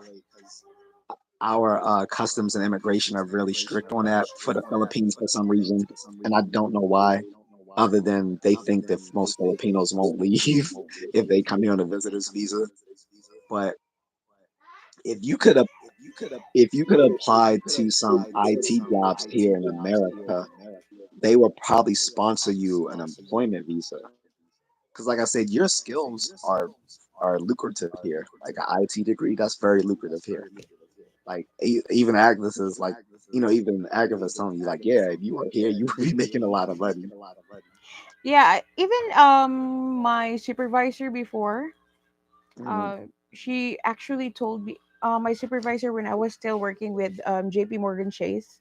our customs and immigration are really strict on that for the Philippines for some reason, and I don't know why, other than they think that most Filipinos won't leave if they come here on a visitor's visa. But if you could if you could apply to some IT jobs here in America, they will probably sponsor you an employment visa. Because, like I said, your skills are lucrative here. Like an IT degree, that's very lucrative here. Like even Agnes is like, even Agnes is telling you like, yeah, if you were here, you would be making a lot of money. Yeah, even my supervisor before, Mhm. uh she actually told me, my supervisor when I was still working with JP Morgan Chase,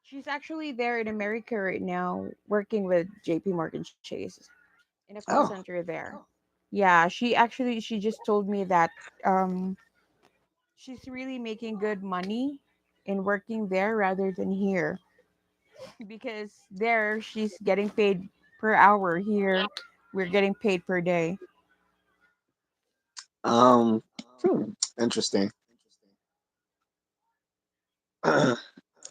she's actually there in America right now working with JP Morgan Chase in a call Oh, center there. Yeah, she just told me that um she's really making good money in working there rather than here, because there she's getting paid per hour. Here we're getting paid per day. um, hmm, interesting.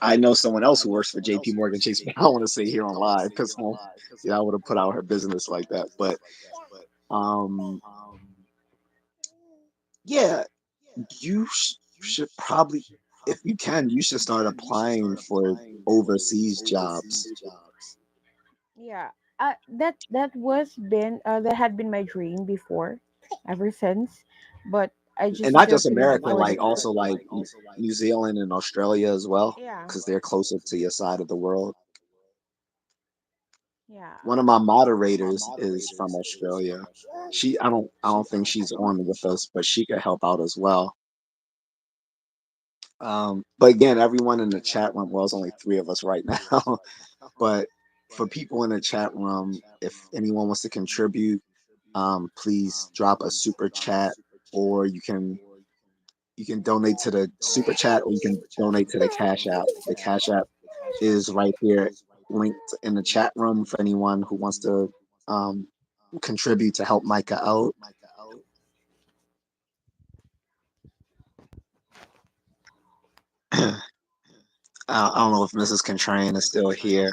I know someone else who works for JP Morgan Chase, but I don't want to say here on live because I would have put out her business like that. But um, yeah, should probably, if you can, you should start applying for overseas jobs, Yeah, that had been my dream before, ever since, but I and just not still just couldn't America, afford like it. also like New Zealand and Australia as well, Yeah, because they're closer to your side of the world. yeah. One of my moderators is from Australia. I don't think she's on with us, but she could help out as well. But again, everyone in the chat room, well, it's only three of us right now. But for people in the chat room, if anyone wants to contribute, please drop a super chat, or you can donate to the super chat, or you can donate to the Cash App. The Cash App is right there, linked in the chat room for anyone who wants to um, contribute to help Micah out. I don't know if Mrs. Contrarian is still here,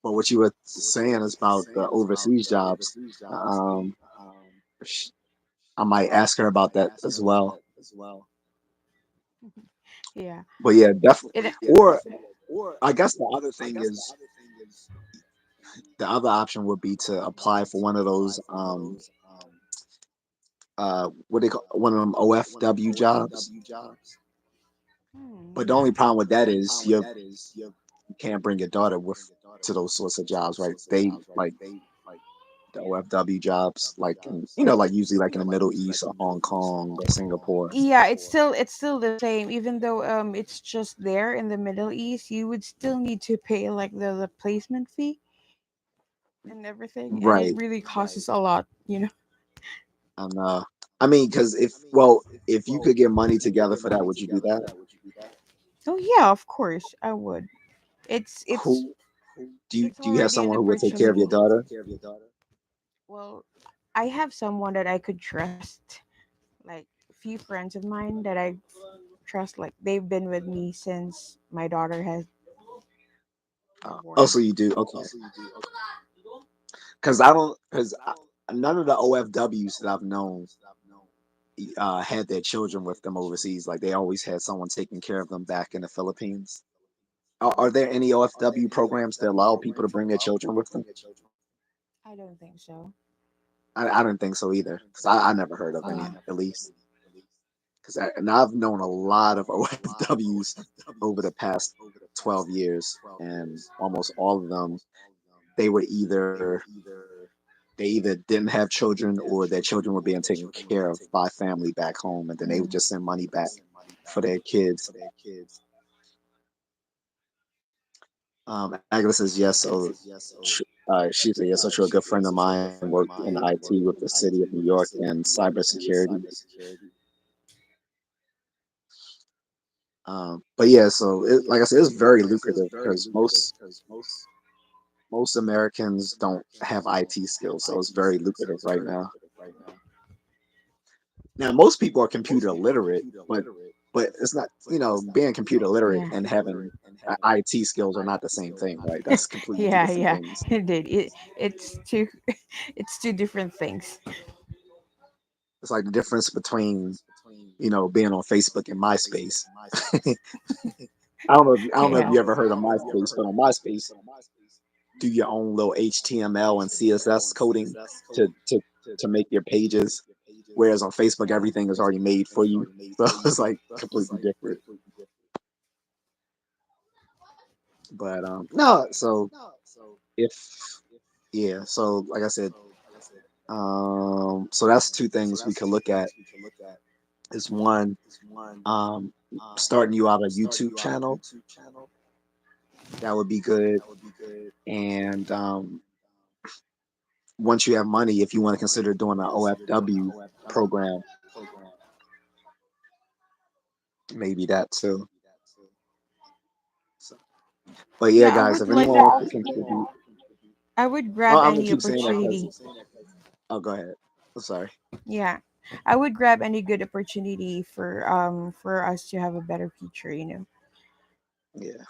but what you were saying is about the overseas jobs. Um, sh- I might ask her about that as well. Yeah. But yeah, definitely. It Or I guess the other thing is the other option would be to apply for one of those what they call one of them OFW jobs. But the only yeah. problem with that is you can't bring your daughter with to those sorts of jobs, right? They like the OFW jobs, like in, like usually like in the Middle East or Hong Kong or Singapore. Yeah, it's still the same. Even though it's just there in the Middle East, you would still need to pay like the placement fee and everything, and it Right. really costs a lot. And I mean, because if you could get money together for that, would you do that? Oh yeah, of course I would. It's it's Who it's do you have already an someone who would take care of your opportunity. daughter? Well, I have someone that I could trust, like a few friends of mine that I trust. Like they've been with me since my daughter has been Oh, born. so you do? Okay. Because I don't, because none of the OFWs that I've known had their children with them overseas. Like they always had someone taking care of them back in the Philippines. Are there any OFW programs that allow people to bring their children with them? I don't think so. I don't think so either, because I never heard of any, Yeah. at least. And I've known a lot of OFWs over the past 12 years, and almost all of them, they were they either didn't have children or their children were being taken care of by family back home, and then they would just send money back for their kids. Agnes says yes. So she said yes. So true. A good friend of mine worked in IT with the city of New York and cybersecurity. But yeah, so like I said, it's very lucrative because most Americans don't have IT skills, so it's very lucrative right now. Now, most people are computer literate, but it's not, being computer literate Yeah. and having IT skills are not the same thing, right? That's completely two Yeah, different yeah. things. Indeed. It's two it's two different things. It's like the difference between, being on Facebook and MySpace. I don't know if Yeah. you ever heard of MySpace, but on MySpace, do your own little HTML and CSS coding to to to make your pages, whereas on Facebook everything is already made for you. So it's like completely different. But no, so if yeah, so like I said, so that's two things we could look at. Is one, um starting you out a YouTube channel, that would be good. And once you have money, if you want to consider doing an OFW program, maybe that too. So, but yeah, Yeah, I guys, would if like anyone wants to contribute, I would oh, grab I'm gonna any keep saying that because opportunity. oh, go ahead. I'm sorry. Yeah. I would grab any good opportunity for us to have a better future. Yeah,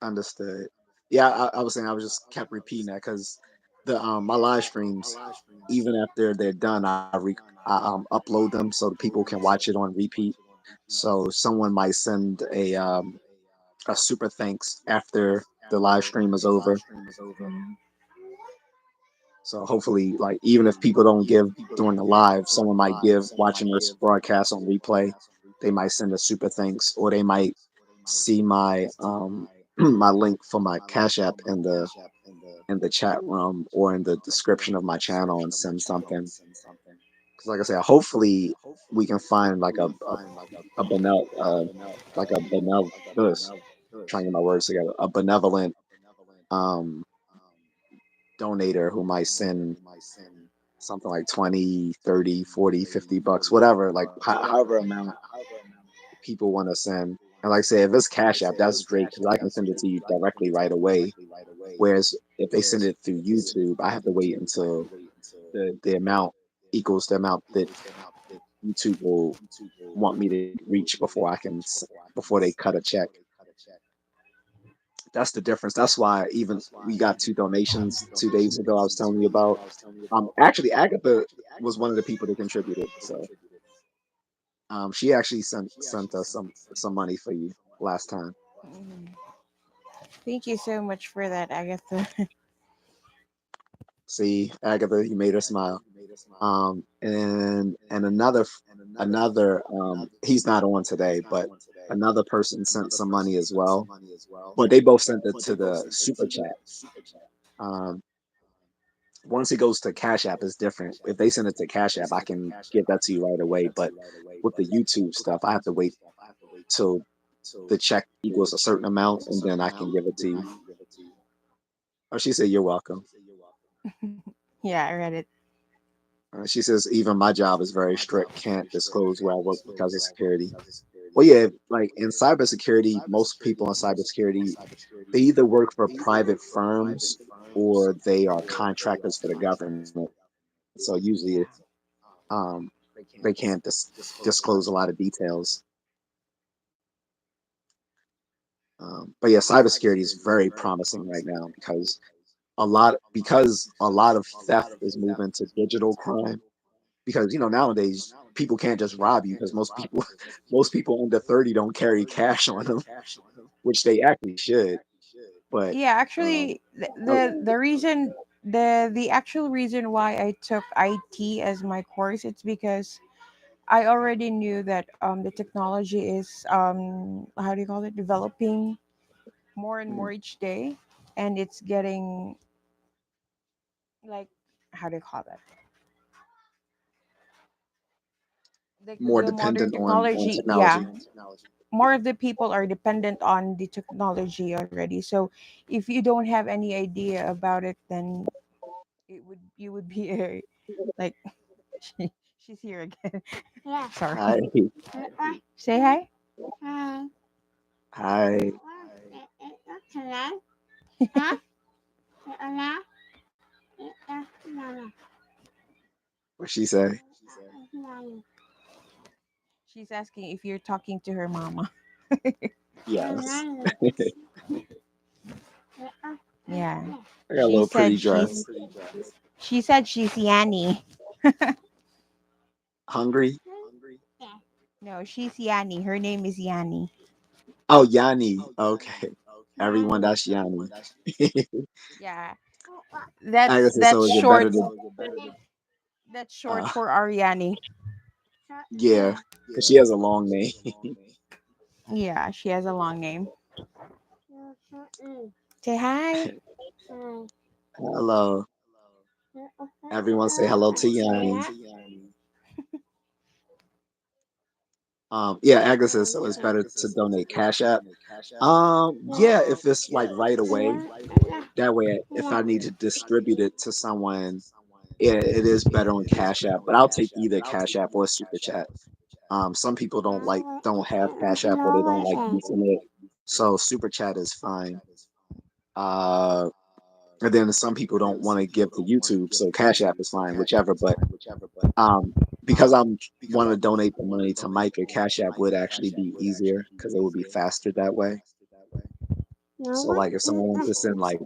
understood. Yeah, I was saying I was just kept repeating that because the my live streams, even after they're done, I upload them so the people can watch it on repeat. So someone might send a super thanks after the live stream is over. Mhm. So hopefully, like even if people don't give during the live, someone might give watching this broadcast on replay. They might send a super thanks, or they might see my my link for my Cash App in the chat room or in the description of my channel and send something. Because like I said, hopefully we can find like a like a trying to get my words together, a benevolent um donator who might send something like 20, 30, 40, $50, whatever, like however amount people want to send. And like I say, if it's Cash App, that's great because I can send it to you directly right away. Whereas if they send it through YouTube, I have to wait until the amount equals the amount that YouTube will want me to reach before I can before they cut a check. That's the difference. That's why even we got two donations 2 days ago. I was telling you about. Actually, Agatha was one of the people that contributed. So, she actually sent us some money for you last time. Mhm. Thank you so much for that, Agatha. See, Agatha, you made her smile. And another he's not on today, but another person sent some money as well. But they both sent it to the super chat. Um, Once it goes to Cash App, it's different. If they send it to Cash App, I can give that to you right away. But with the YouTube stuff, I have to wait till the check equals a certain amount, and then I can give it to you. Oh, she said you're welcome. Yeah, I read it. She says even my job is very strict. Can't disclose where I work because of security. Well, yeah, like in cybersecurity, most people in cybersecurity they either work for private firms or they are contractors for the government. So usually, um, they can't disclose a lot of details. But yeah, cybersecurity is very promising right now because a lot of theft is moving to digital crime. Because nowadays people can't just rob you because most people most people under 30 don't carry cash on them, which they actually should. But Yeah, um, actually, oh, the actual reason why I took IT as my course, it's because I already knew that the technology is how do you call it, developing more and more mm, each day, and it's getting like, how do you call that, more the modern dependent on technology. Yeah, technology. more of the people are dependent on the technology already. So if you don't have any idea about it, then it would you would be like she, she's here again. Yeah. Sorry. Hi, Say hi. Hi. hi. Huh? What she say? She's asking if you're talking to her mama. Yes. Yeah. I got a She little said pretty dress. she's Yanni. Hungry? No, she's Yanni. Her name is Yanni. Oh, Yanni. Okay. Everyone, that's Yanni. Yeah. I guess That's so. Is it short. better to? That's short Uh, for Ariani. yeah, because she has a long name. Yeah, she has a long name. Say hi. Hello. Everyone say hello to Yanni. Yeah, Agnes says so. It's better to donate Cash App. Yeah, if it's like right away. That way, if I need to distribute it to someone, it is better on Cash App. But I'll take either Cash App or Super Chat. Some people don't have Cash App or they don't like using it, so Super Chat is fine. Uh, and then some people don't want to give to YouTube, so Cash App is fine, whichever. But um, because I'm want to donate the money to Micah, Cash App would actually be easier because it would be faster that way. So like if someone wants to send like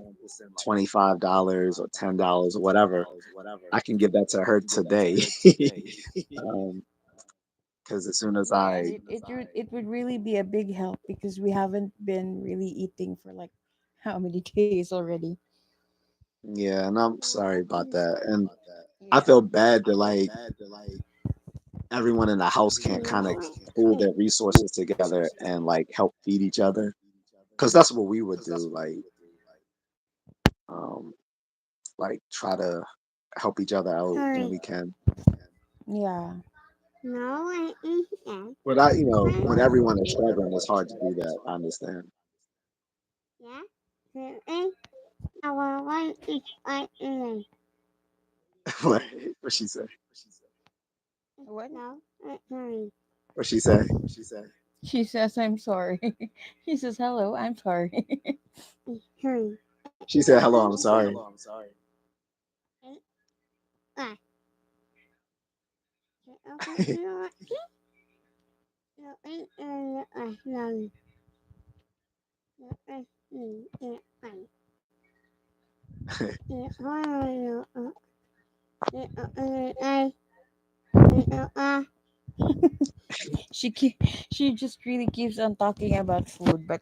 $25 or $10 or whatever, I can give that to her today. Because as soon as Yeah, and I it would really be a big help because we haven't been really eating for like how many days already. yeah, and I'm sorry about that. And I Yeah. feel bad that like everyone in the house can't kind of pool their resources together and like help feed each other. Because that's what we would do, um, like try to help each other out when we can. Yeah. No, I eat that. But when everyone is struggling, it's hard to do that. I understand. Yeah. One each I eat. what what she say? What? No, sorry. What she say? She says I'm sorry. She says hello. I'm sorry. Sorry. She said, "Hello, I'm sorry." She keep, she just really keeps on talking about food, but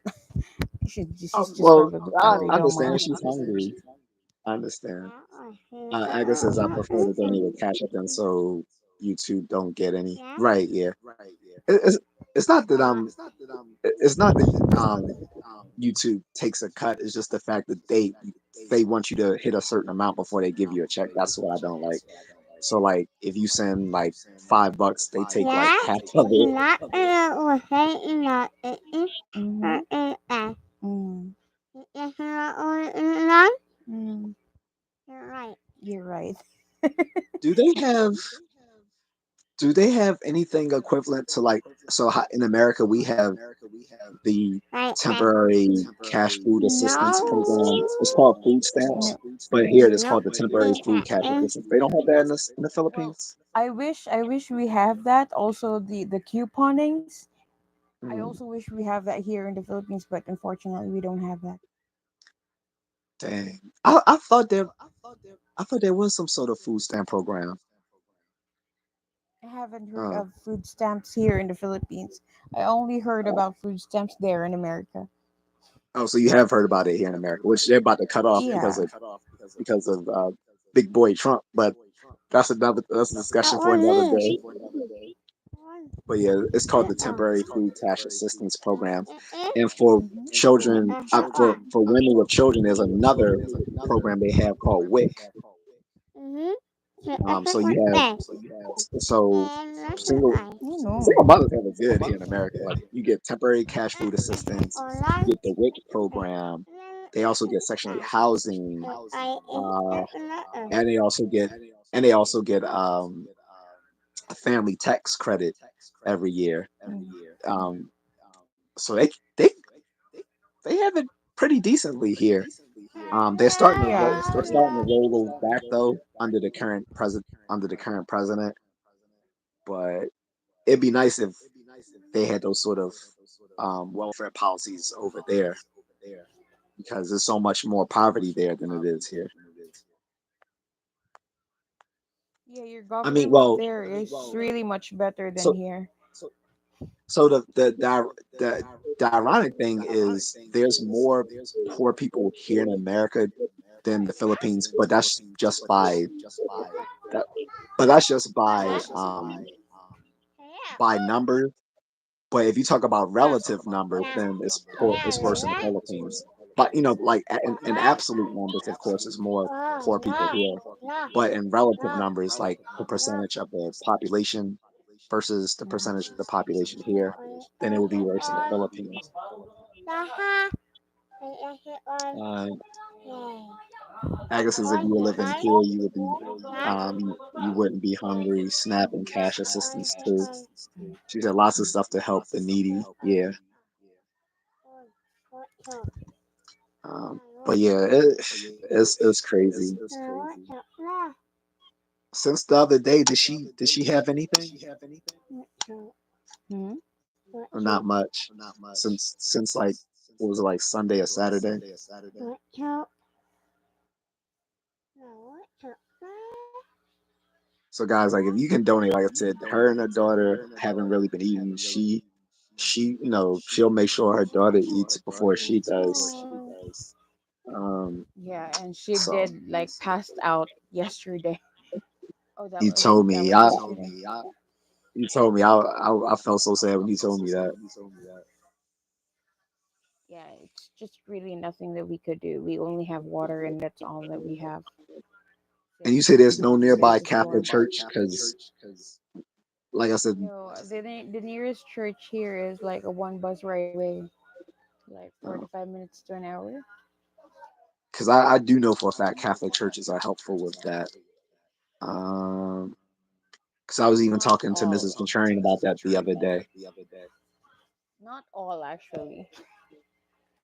she's just Well, probably I carried on understand mind. she's hungry. I understand. Agnes says I prefer to donate with Cash App, and so YouTube don't get any. Right? Yeah. It's it's not that it's not that YouTube takes a cut. It's just the fact that they want you to hit a certain amount before they give you a check. That's what I don't like. So like if you send like $5, they take like half of it. Mm-hmm. Mm. Mm. You're right. Do they have anything equivalent to like in America we have the temporary cash food assistance program. It's called food stamps, No. but here it's called the temporary food cash assistance. They don't have that in the Well, Philippines. I wish we have that. Also, the couponings. I Hmm, also wish we have that here in the Philippines, but unfortunately, we don't have that. dang, I thought there was some sort of food stamp program. I haven't heard Uh, of food stamps here in the Philippines. I only heard uh, about food stamps there in America. oh, so you have heard about it here in America, which they're about to cut off Yeah. because of big boy Trump. But that's a discussion for another day. But yeah, it's called the Temporary Food Cash Assistance Program, and for children, for women with children, there's another program they have called WIC. So you have so single You know. single mothers have it good here in America. Like you get temporary cash food assistance, you get the WIC program. They also get Section 8 housing, uh, and they also get a family tax credit every year. Mm. Um, so they they have it pretty decently here. They're Yeah. starting to roll those back though under the current president. But it'd be nice if they had those sort of welfare policies over there because there's so much more poverty there than it is here. Yeah, your I mean, government well, there is really much better than so here. so the ironic thing is there's more poor people here in America than the Philippines, but that that's just by number. But if you talk about relative numbers, then it's worse in the Philippines. But like in absolute numbers, of course, it's more poor people here. But in relative numbers, like the percentage of the population versus the percentage of the population here, then it would be worse in the Philippines. Uh, Agus says if you were living here, you would be you wouldn't be hungry. SNAP and cash assistance too. She said lots of stuff to help the needy. Yeah. But yeah, it's crazy. Since the other day, did she have anything? Hmm? Or not much. Since like what was it like Sunday or Saturday? So guys, like if you can donate, like I said, her and her daughter haven't really been eating. She she'll make sure her daughter eats before she does. Um, Yeah, and she so did like passed out yesterday. Oh, you I think told that me, was yesterday. I felt so sad when you told me that. Yeah, it's just really nothing that we could do. We only have water, and that's all that we have And you since say there's no the day nearby Catholic before. church because, like I said, No, the nearest church here is like a one bus ride away, like uh, 45 minutes to an hour. because I do know for a fact Catholic churches are helpful with that. Um, because I was even Not talking to all. Mrs. Contrarian about that the other day. Not all actually.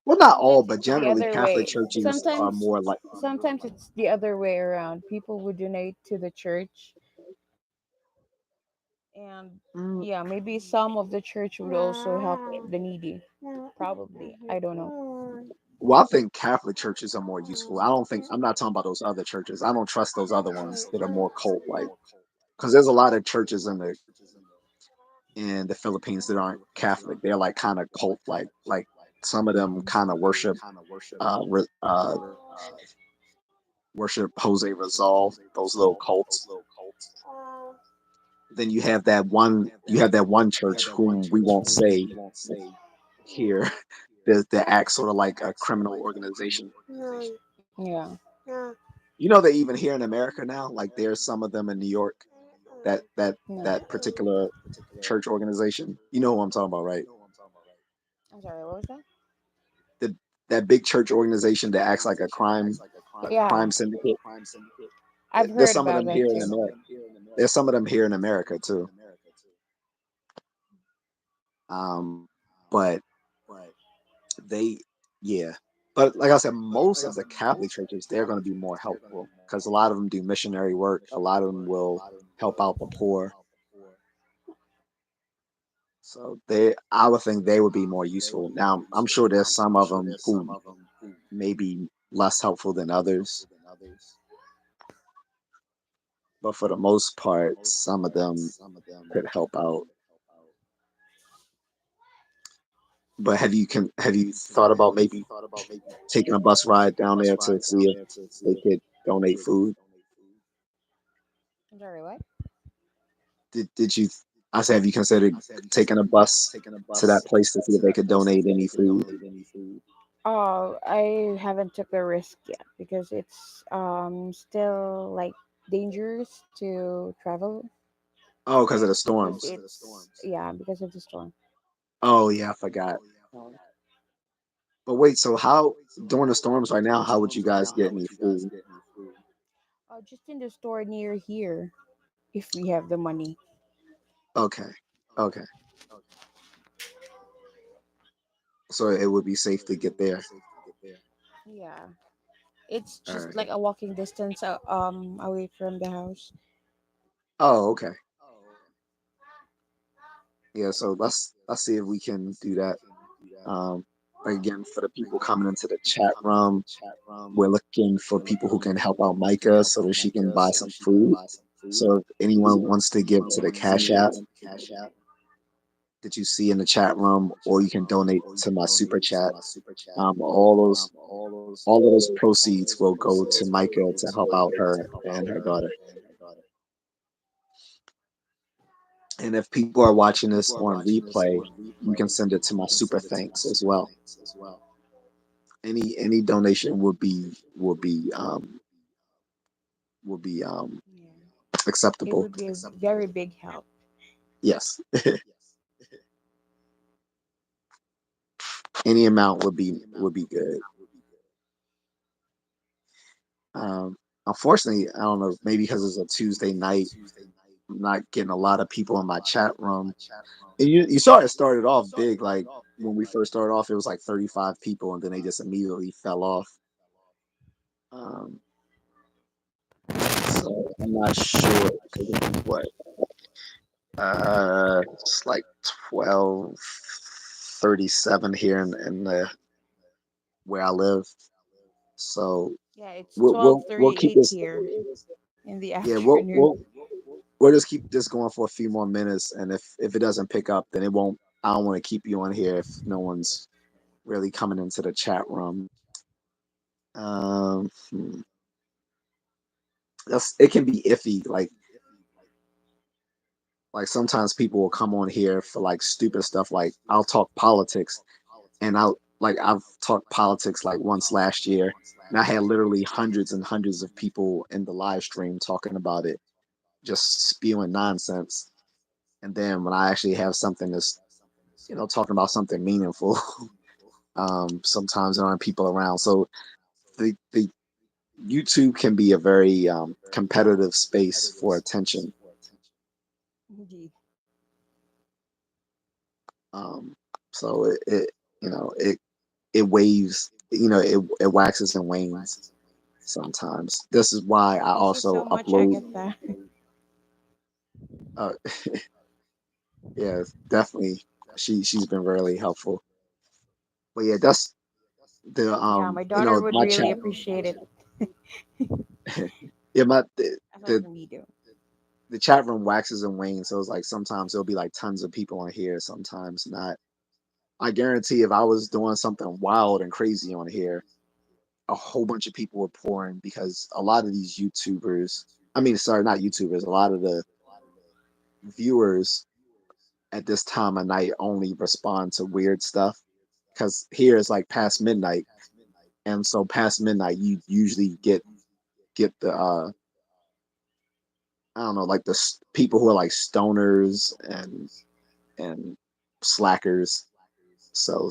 Well, not all, Sometimes but it's the generally other Catholic way. churches are Sometimes more like. sometimes it's the other way around. People would donate to the church And Mm, yeah, maybe some of the church would also help the needy. Probably, I don't know. well, I think Catholic churches are more useful. I don't think I'm not talking about those other churches. I don't trust those other ones that are more cult like. Because there's a lot of churches in the Philippines that aren't Catholic. They're like kind of cult like. Like some of them kind of uh, worship Jose Rizal, those little cults. Then you have that one church whom we won't say here that acts sort of like a criminal organization. Yeah. You know, they even here in America now, like there's some of them in New York that No. that particular church organization. You know who I'm talking about, right? I'm sorry. What was that? The that big church organization that acts like a Yeah, crime syndicate. I've There's heard some of about them that here in too. America. There's some of them here in America too. But they, yeah. But like I said, most of the Catholic churches they're going to be more helpful because a lot of them do missionary work. A lot of them will help out the poor. So I would think they would be more useful. Now, I'm sure there's some of them who may be less helpful than others, but for the most part, some of them could help out. But have you thought about maybe taking a bus ride down there to see if they could donate food? I'm sorry. What? Did you? I said, have you considered taking a bus to that place to see if they could donate any food? Oh, I haven't took the risk yet because it's still like dangerous to travel Oh, because of there the because storms. it's yeah because of the storm. Oh yeah, I forgot. But wait, so how during the storms right now? How would you guys get any food? Just in the store near here, if we have the money. Okay, okay. So it would be safe to get there. Yeah, it's All just right. like a walking distance away from the house. Oh, okay. Yeah. So let's see if we can do that. Um, again, for the people coming into the chat room, we're looking for people who can help out Micah so that she can buy some food. So if anyone wants to give to the Cash App that you see in the chat room, or you can donate to my super chat. Um, all those all of those proceeds will go to Micah to help out her and her daughter. And if people are watching this on replay, you can send it to my super thanks as well. Any donation will be Yeah, it acceptable. would be a very big help. Yes, any amount would be good. Um, unfortunately, I don't know, maybe because it's a Tuesday night, I'm not getting a lot of people in my chat room. And you saw it started off big, like when we first started off, it was like 35 people, and then they just immediately fell off. Um, so I'm not sure. 'Cause this is what it's like 12:37 here in the where I live. So Yeah, it's twelve we'll thirty keep eight this. here in the Yeah, afternoon. we'll just keep this going for a few more minutes, and if it doesn't pick up, then it won't. I don't want to keep you on here if no one's really coming into the chat room. Hmm. It can be iffy. Like sometimes people will come on here for like stupid stuff. Like I'll talk politics, and I've talked politics like once last year, and I had literally hundreds and hundreds of people in the live stream talking about it, just spewing nonsense. And then when I actually have something that's talking about something meaningful, sometimes there aren't people around. So the YouTube can be a very competitive space for attention. Indeed. Um, so it it waves, it waxes and wanes sometimes. This is why I Thank you also so much, upload. Agatha. Uh, Yeah, definitely. She's been really helpful. But yeah, that's the Yeah, my daughter would my really chat. appreciate it, Yeah, my aside the from me, too. the chat room waxes and wanes. So it's like sometimes there'll be like tons of people on here, sometimes not. I guarantee if I was doing something wild and crazy on here, a whole bunch of people were pouring because a lot of these YouTubers, I mean, sorry, not YouTubers, a lot of the viewers at this time of night only respond to weird stuff because here is like past midnight, and so past midnight you usually get the I don't know, like the people who are like stoners and slackers. So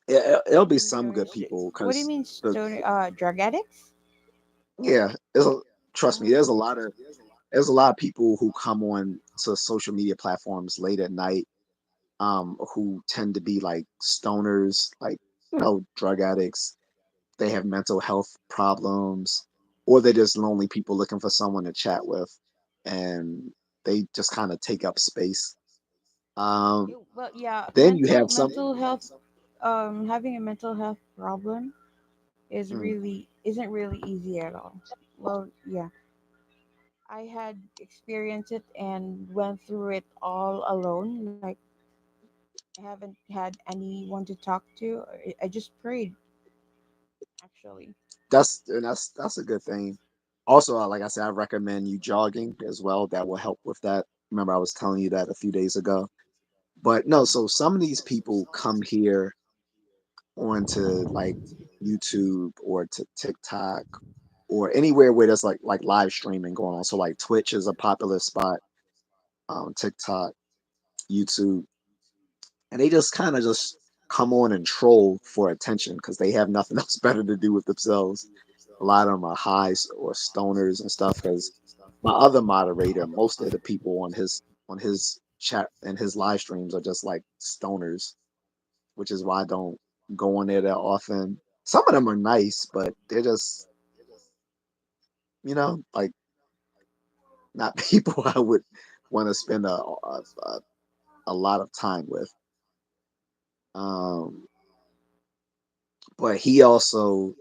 it'll be some good Stoners. people What do you because mean, the stoner? Drug addicts? yeah, trust me, Oh, there's a lot of people who come on to social media platforms late at night, who tend to be like stoners, like drug addicts. They have mental health problems, or they're just lonely people looking for someone to chat with, and they just kind of take up space. Um, well, yeah. then you have some. Mental health. Having a mental health problem Mm, isn't really easy at all. Well, yeah, I had experienced it and went through it all alone. Like, I haven't had anyone to talk to. I just prayed, actually. that's a good thing. Also, like I said, I recommend you jogging as well. That will help with that. Remember, I was telling you that a few days ago. But no, so some of these people come here onto like YouTube or to TikTok or anywhere where there's like live streaming going on. So like Twitch is a popular spot, TikTok, YouTube, and they just kind of just come on and troll for attention because they have nothing else better to do with themselves. A lot of them are highs or stoners and stuff. Because my other moderator, most of the people on his chat and his live streams are just like stoners, which is why I don't go on there that often. Some of them are nice, but they're just like not people I would want to spend a lot of time with. Um, but he also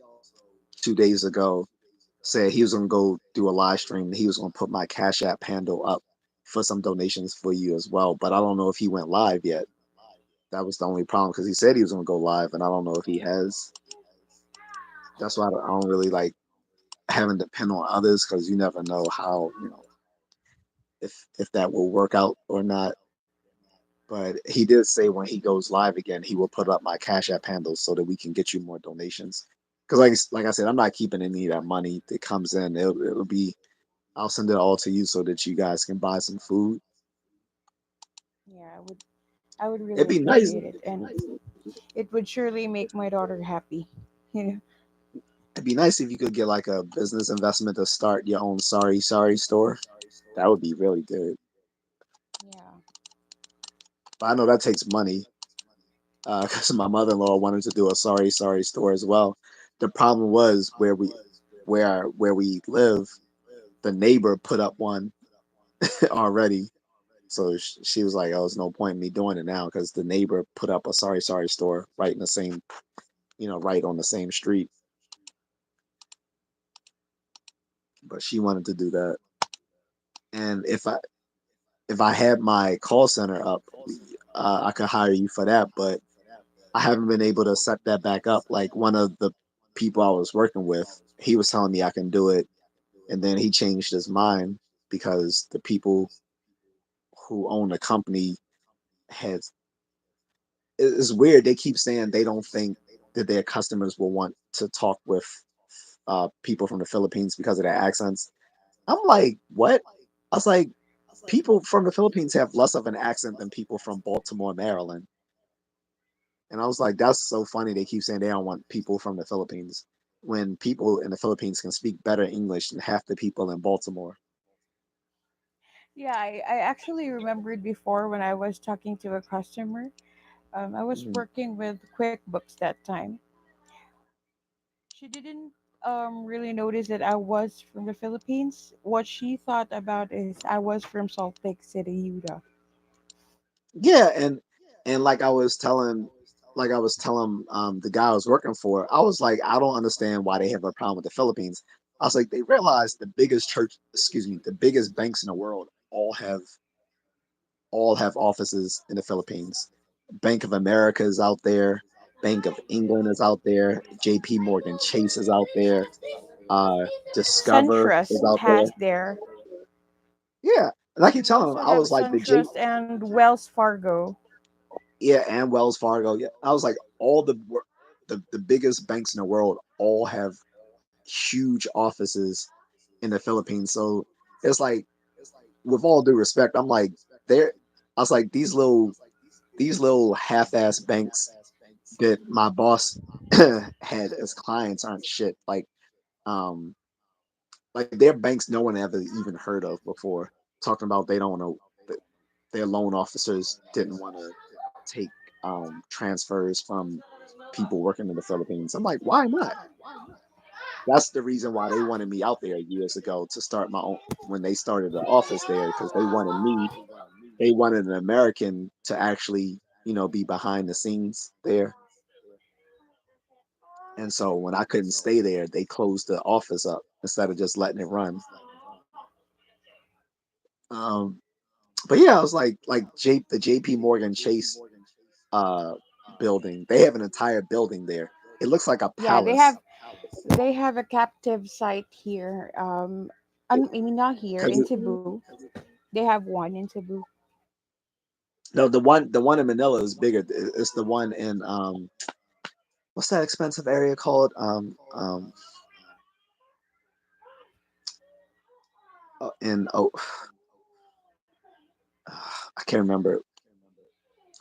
2 days ago said he was gonna go do a live stream and he was gonna put my Cash App handle up for some donations for you as well. But I don't know if he went live yet. That was the only problem because he said he was gonna go live, and I don't know if he has. That's why I don't really like having to depend on others because you never know how if that will work out or not. But he did say when he goes live again, he will put up my Cash App handles so that we can get you more donations. Because like I said, I'm not keeping any of that money that comes in. It'll be I'll send it all to you so that you guys can buy some food. Yeah, I would really It'd be nice. appreciate it, and it would surely make my daughter happy. You know. It'd be nice if you could get like a business investment to start your own sorry store. That would be really good. Yeah. But I know that takes money. Because my mother-in-law wanted to do a sorry store as well. The problem was where we live, the neighbor put up one already. So she was like, "Oh, there's no point in me doing it now because the neighbor put up a sorry store right in the same, right on the same street." But she wanted to do that, and if I had my call center up, I could hire you for that. But I haven't been able to set that back up. Like one of the people I was working with, he was telling me I can do it, and then he changed his mind because the people who own the company had it's weird. They keep saying they don't think that their customers will want to talk with people from the Philippines because of their accents. I'm like, what? I was like, people from the Philippines have less of an accent than people from Baltimore, Maryland. And I was like, that's so funny. They keep saying they don't want people from the Philippines when people in the Philippines can speak better English than half the people in Baltimore. Yeah, I actually remembered before when I was talking to a customer. I was Mhm. working with QuickBooks that time. She didn't really notice that I was from the Philippines. What she thought about is I was from Salt Lake City, Utah. Yeah, and like I was telling the guy I was working for, I was like, I don't understand why they have a problem with the Philippines. I was like, they realize the biggest church, excuse me, the biggest banks in the world all have offices in the Philippines. Bank of America is out there, Bank of England is out there, JP Morgan Chase is out there, Discover is Centrist out there. has there. Yeah. And I keep We telling them, also I have was like the J Centrist and Wells Fargo. yeah, and Wells Fargo. Yeah. I was like all the biggest banks in the world all have huge offices in the Philippines. So it's like with all due respect, I'm like there I was like these little half-ass banks that my boss had as clients aren't shit. Um like they're banks no one ever even heard of before. Talking about they don't know their loan officers didn't want to take transfers from people working in the Philippines. I'm like, why not? That's the reason why they wanted me out there years ago to start my own when they started the office there because they wanted an American to actually, be behind the scenes there. And so when I couldn't stay there, they closed the office up instead of just letting it run. Um, but yeah, I was the JP Morgan Chase uh building. They have an entire building there. It looks like a Yeah, palace. they have a captive site here. I mean not here Because in Cebu. They have one in Cebu. no, the one in Manila is bigger. It's the one in what's that expensive area called? In I can't remember.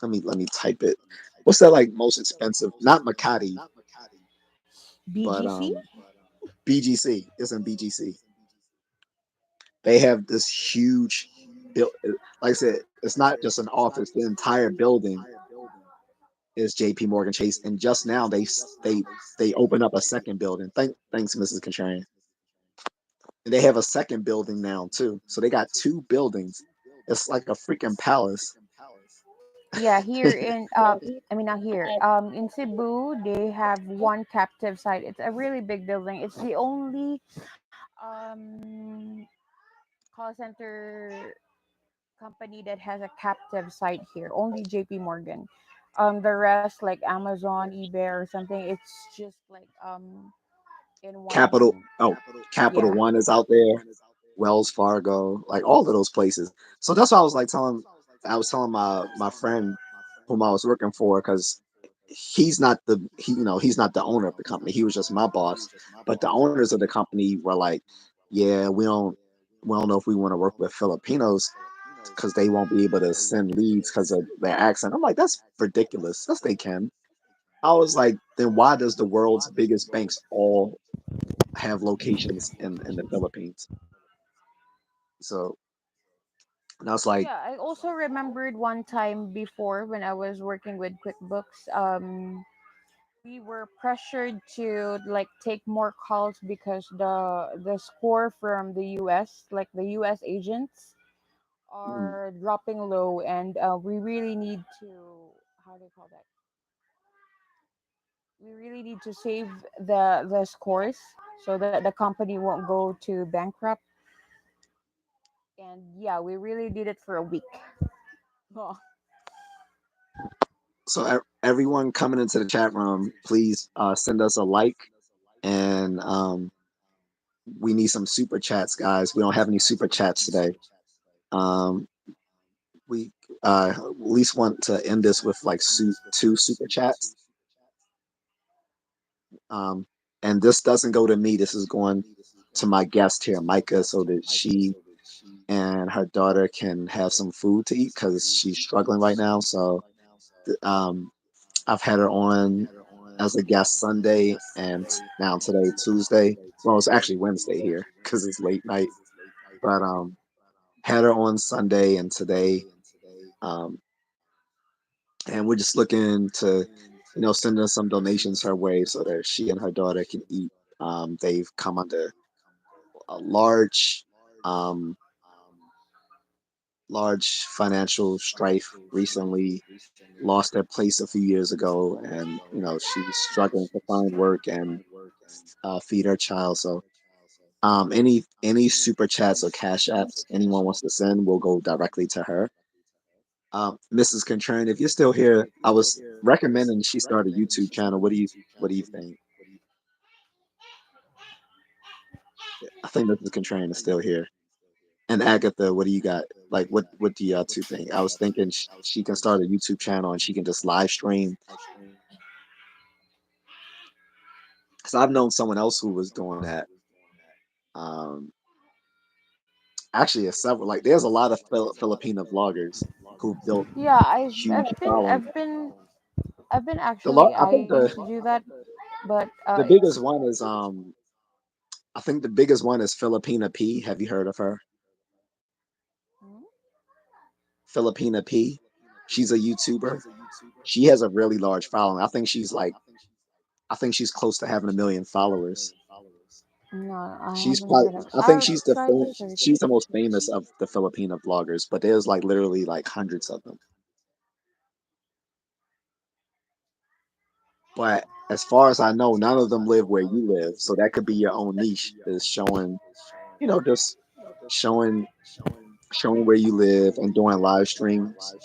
Let me type it. What's that like most expensive? Not Makati, but BGC? BGC. It's in BGC. They have this huge build. Like I said, it's not just an office. The entire building is J.P. Morgan Chase, and just now they open up a second building. Thanks, Mrs. Contrarian. And they have a second building now too. So they got two buildings. It's like a freaking palace. Yeah, here in I mean not here. In Cebu they have one captive site. It's a really big building. It's the only um call center company that has a captive site here. Only JP Morgan. The rest like Amazon, eBay or something, it's just like in Capital one. oh, Capital Yeah. One is out there. Wells Fargo, like all of those places. So that's why I was telling my friend whom I was working for because he's not the owner of the company. He was just my boss. But the owners of the company were like, yeah, we don't know if we want to work with Filipinos because they won't be able to send leads because of their accent. I'm like, that's ridiculous. Yes, they can. I was like, then why does the world's biggest banks all have locations in the Philippines? So and I was like, Yeah, I also remembered one time before when I was working with QuickBooks. We were pressured to like take more calls because the score from the US, like the US agents, mm, are dropping low, and we really need to, how do you call that? We really need to save the scores so that the company won't go to bankrupt. And yeah, we really did it for a week. Oh. so everyone coming into the chat room, please send us a like and we need some super chats, guys. We don't have any super chats today. Um, we at least want to end this with like two super chats. Um, and this doesn't go to me. This is going to my guest here, Micah, so that she and her daughter can have some food to eat because she's struggling right now. So um, I've had her on as a guest Sunday and now today Tuesday. Well, it's actually Wednesday here because it's late night. But had her on Sunday and today. Um, and we're just looking to, send us some donations her way so that she and her daughter can eat. They've come under a large, um, large financial strife recently, lost her place a few years ago, and she's struggling to find work and feed her child. So any super chats or cash apps anyone wants to send will go directly to her. Mrs. Contrarian, if you're still here, I was recommending she start a YouTube channel. What do you think? I think Mrs. Contrarian is still here. And Agatha, what do you got? Like, what do y'all two think? I was thinking she can start a YouTube channel and she can just live stream. Because I've known someone else who was doing that. Um, Actually, it's several. Like, there's a lot of Filipino vloggers who built Yeah, I've huge I've been followings. I've been I've been I I think used to do that, but the it's biggest one is I think the biggest one is Filipina P. Have you heard of her? Hmm? Filipina P. She's a YouTuber. She has a really large following. I think she's close to having 1 million followers. No, I She's haven't probably heard of. I think I'll try to search she's it. the most famous of the Filipino vloggers, but there's like literally like hundreds of them. But as far as I know, none of them live where you live, so that could be your own niche, is showing, just showing where you live and doing live streams.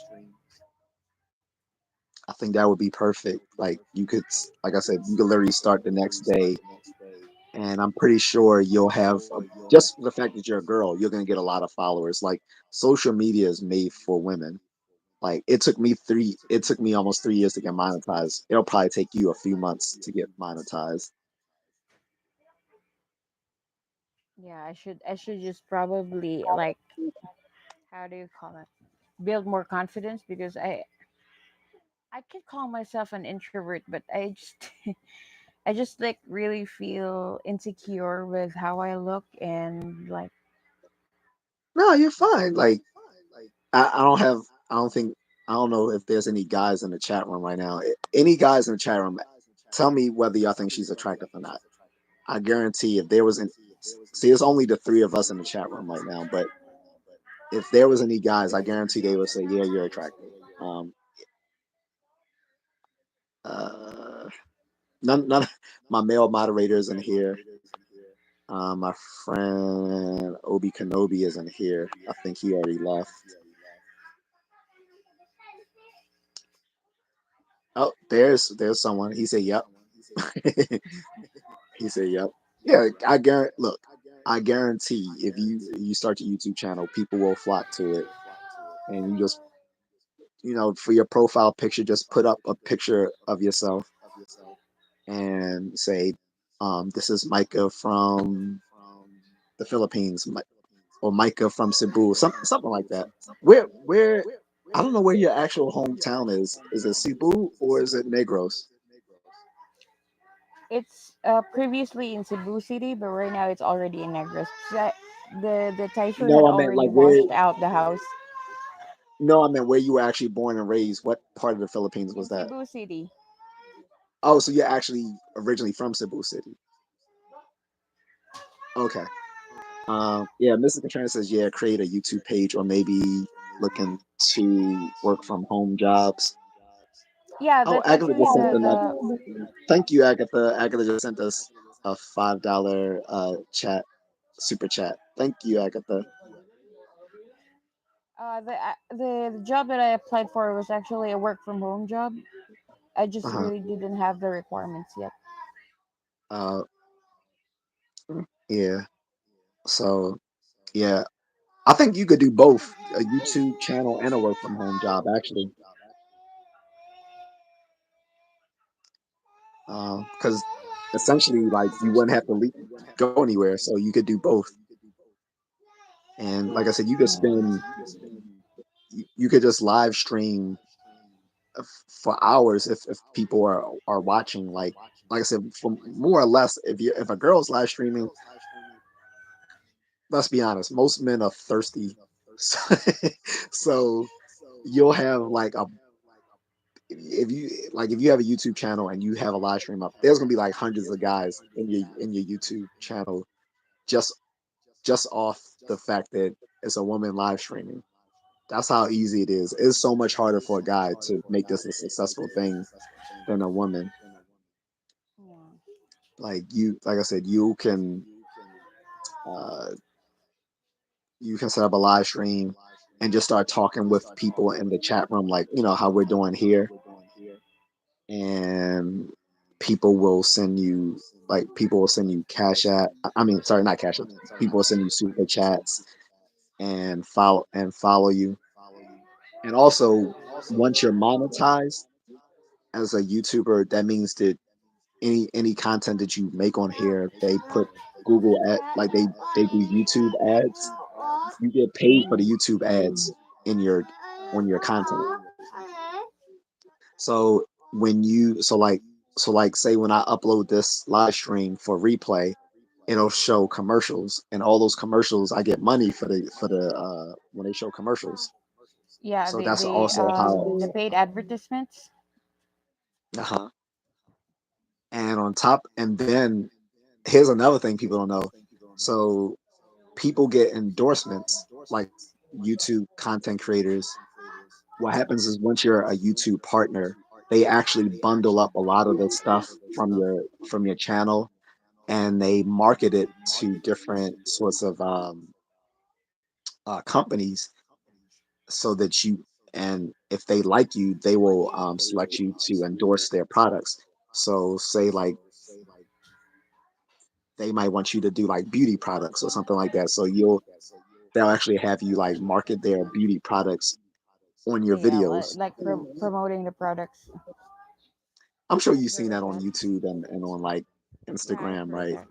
I think that would be perfect. Like you could, like I said, you could literally start the next day, and I'm pretty sure you'll have just the fact that you're a girl, you're gonna get a lot of followers. Like social media is made for women. Like it took me almost 3 years to get monetized. It'll probably take you a few months to get monetized. Yeah, I should just probably like, how do you call it? Build more confidence, because I can call myself an introvert, but I just I just like really feel insecure with how I look, and like, No, you're fine. Like I don't have, I don't think, I don't know if there's any guys in the chat room right now. Any guys in the chat room, tell me whether y'all think she's attractive or not. I guarantee if there was an, see, it's only the three of us in the chat room right now, but if there was any guys, I guarantee they would say, yeah, you're attractive. Um, uh, none of my male moderators in here. My friend Obi Kenobi isn't here. I think he already left. Oh, there's someone. He said, "Yep." He said, "Yep." Yeah, I guarantee. Look, I guarantee if you start your YouTube channel, people will flock to it, and you just for your profile picture, just put up a picture of yourself and say, "This is Micah from the Philippines, or Micah from Cebu, something like that." Where I don't know where your actual hometown is. Is it Cebu or is it Negros? it's previously in Cebu City, but right now it's already in Negros. The typhoon had No, I meant already like where. washed out the house No, I meant where you were actually born and raised. What part of the Philippines in was that? Cebu City. Oh, so you're actually originally from Cebu City. Okay. Yeah, Mr. Katrina says, yeah, create a YouTube page or maybe looking to work from home jobs. Yeah, Oh, that's Agatha actually just sent the thank you, Agatha. Agatha just sent us a $5 chat, super chat. Thank you, Agatha. the job that I applied for was actually a work from home job. I just Uh-huh. really didn't have the requirements yet. Uh, yeah. So yeah, I think you could do both a YouTube channel and a work from home job actually. Because essentially, like you wouldn't have to go anywhere, so you could do both. And like I said, you could spend, you could just live stream for hours if people are watching. Like I said, for more or less, if a girl's live streaming, let's be honest, most men are thirsty, so, so you'll have like a if you have a YouTube channel and you have a live stream up, there's gonna be like hundreds of guys in your YouTube channel just off the fact that it's a woman live streaming. That's how easy it is. It's so much harder for a guy to make this a successful thing than a woman. Yeah. Like I said, uh, you can set up a live stream and just start talking with people in the chat room, like how we're doing here, and people will send you cash app. I mean, sorry, not cash app. People will send you super chats and follow you. And also, once you're monetized as a YouTuber, that means that any content that you make on here, they put Google ad like they do YouTube ads. You get paid for the YouTube ads in your on your content. So when you so like say when I upload this live stream for replay, it'll show commercials, and all those commercials I get money for the when they show commercials. Yeah, So that's also how. the paid advertisements. Uh-huh. And on top, and then here's another thing people don't know. So people get endorsements like YouTube content creators. What happens is once you're a YouTube partner, they actually bundle up a lot of the stuff from your channel, and they market it to different sorts of companies so that you and if they like you, they will select you to endorse their products. So say like they might want you to do like beauty products or something like that. So they'll actually have you like market their beauty products on your Yeah, videos. like promoting the products. I'm sure I've you've heard seen that of on that. YouTube and on like Yeah, I've Instagram, heard right? that.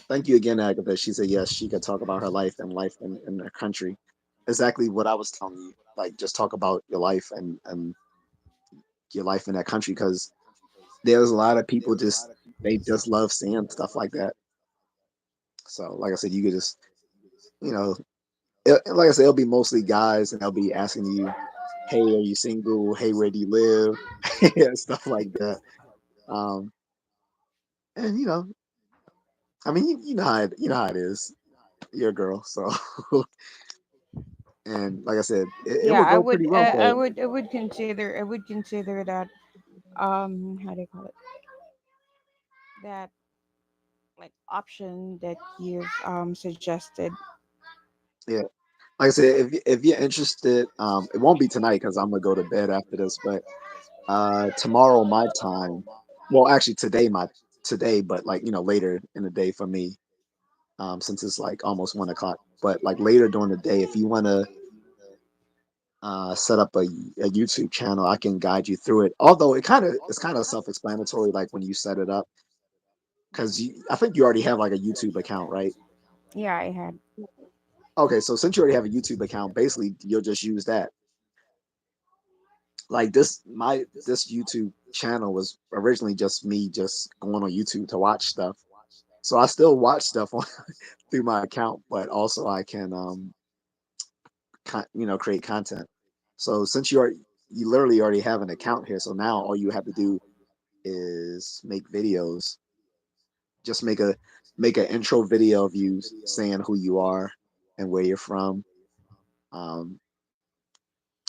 Thank you again, Agatha. She said yes, she could talk about her life in the country. Exactly what I was telling you. Like just talk about your life and your life in that country because there's a lot of people just they just love seeing stuff like that. So like I said, you could just you know like I said, it'll be mostly guys and they'll be asking you, "Hey, are you single? Hey, where do you live?" and stuff like that. Um, and I mean, you know how it is. You're a girl, so and like I said, it Yeah, would go pretty well for it. I would consider that how do you call it, that like option that you've suggested. Yeah, like I said, if you're interested, it won't be tonight because I'm gonna go to bed after this, but tomorrow my time. Well, actually today, but like later in the day for me, since it's like almost 1 o'clock. But like later during the day, if you want to set up a YouTube channel, I can guide you through it. Although it's kind of self-explanatory, like when you set it up, because I think you already have like a YouTube account, right? Yeah, I had. Okay, so since you already have a YouTube account, basically you'll just use that. Like this YouTube channel was originally just me just going on YouTube to watch stuff. So I still watch stuff on through my account, but also I can create content. So since you literally already have an account here, so now all you have to do is make videos. Just make an intro video of you saying who you are and where you're from, um,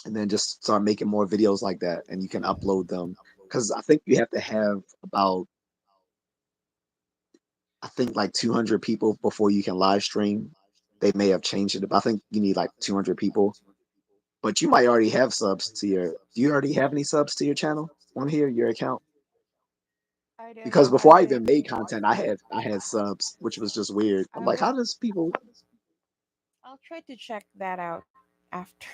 and then just start making more videos like that, and you can upload them. Because I think you have to have about I think like 200 people before you can live stream. They may have changed it, but I think you need like 200 people. But you might already have subs to your. Do you already have any subs to your channel on here, your account? I don't Because know. before I even made content, I had subs, which was just weird. I'm I like, would. how does people? I'll try to check that out after.